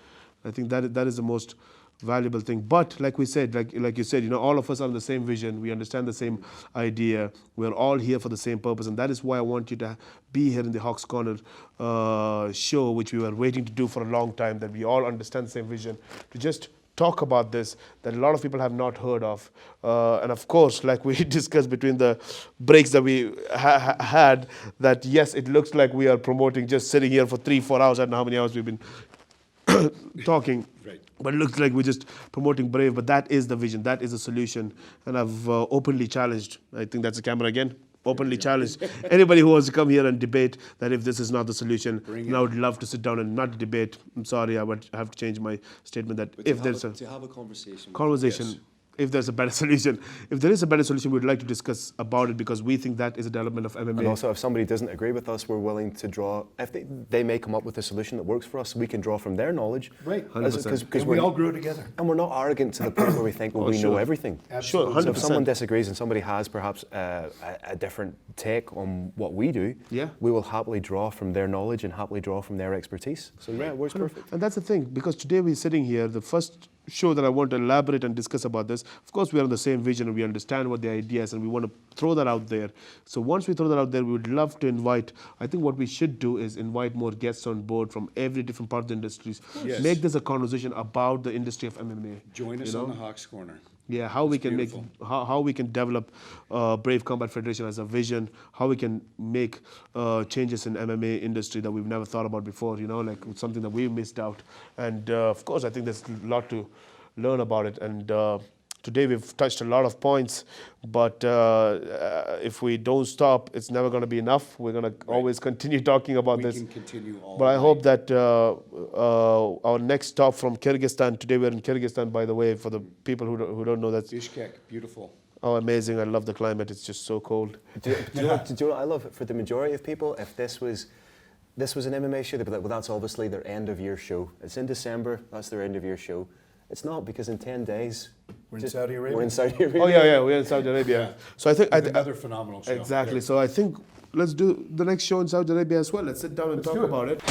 I think that is the most valuable thing. But like we said, like you said, you know, all of us are on the same vision. We understand the same idea. We're all here for the same purpose, and that is why I want you to be here in the Hawks Corner show, which we were waiting to do for a long time. That we all understand the same vision, to just talk about this that a lot of people have not heard of. And of course, like we discussed between the breaks that we had, that yes, it looks like we are promoting just sitting here for 3-4 hours. I don't know how many hours we've been talking. Right. But it looks like we're just promoting Brave, but that is the vision, that is the solution. And I've openly challenged, I think that's the camera again, openly challenged anybody who wants to come here and debate that if this is not the solution, and I would love to sit down and not debate. I'm sorry, I have to change my statement that But if there's to have a conversation. conversation, if there's a better solution. If there is a better solution, we'd like to discuss about it because we think that is a development of MMA. And also, if somebody doesn't agree with us, we're willing to draw. If they may come up with a solution that works for us, we can draw from their knowledge. Right. 100%. Because we all grew together. And we're not arrogant to the point where we think, well, we know sure. everything. Sure, So if 100%. someone disagrees and somebody has perhaps a different take on what we do, Yeah. we will happily draw from their knowledge and happily draw from their expertise. So yeah, it works perfect. And that's the thing, because today we're sitting here, the first show that I want to elaborate and discuss about this, of course we are on the same vision and we understand what the idea is and we want to throw that out there. So once we throw that out there, we would love to invite, I think what we should do is invite more guests on board from every different part of the industries. Yes. Make this a conversation about the industry of MMA. Join us you know? on the Hawks Corner. Yeah, how we can beautiful. make how we can develop Brave Combat Federation as a vision, how we can make changes in MMA industry that we've never thought about before, you know, like something that we missed out. And of course, I think there's a lot to learn about it. And today we've touched a lot of points, but if we don't stop, it's never going to be enough. We're going to always continue talking about We this. can continue all But I night. hope that our next stop from Kyrgyzstan, today we're in Kyrgyzstan, by the way, for the people who don't know, that's Bishkek, beautiful. oh, amazing. I love the climate. It's just so cold. Do you know what I love? For the majority of people, if this was an MMA show, they'd be like, well, that's obviously their end of year show. It's in December, that's their end of year show. It's not, because in 10 days... We're in Saudi Arabia. We're in Saudi Arabia. Oh, yeah, we're in Saudi Arabia. Yeah. So I think... Another phenomenal show. exactly. So I think let's do the next show in Saudi Arabia as well. Let's sit down and talk do it. about it.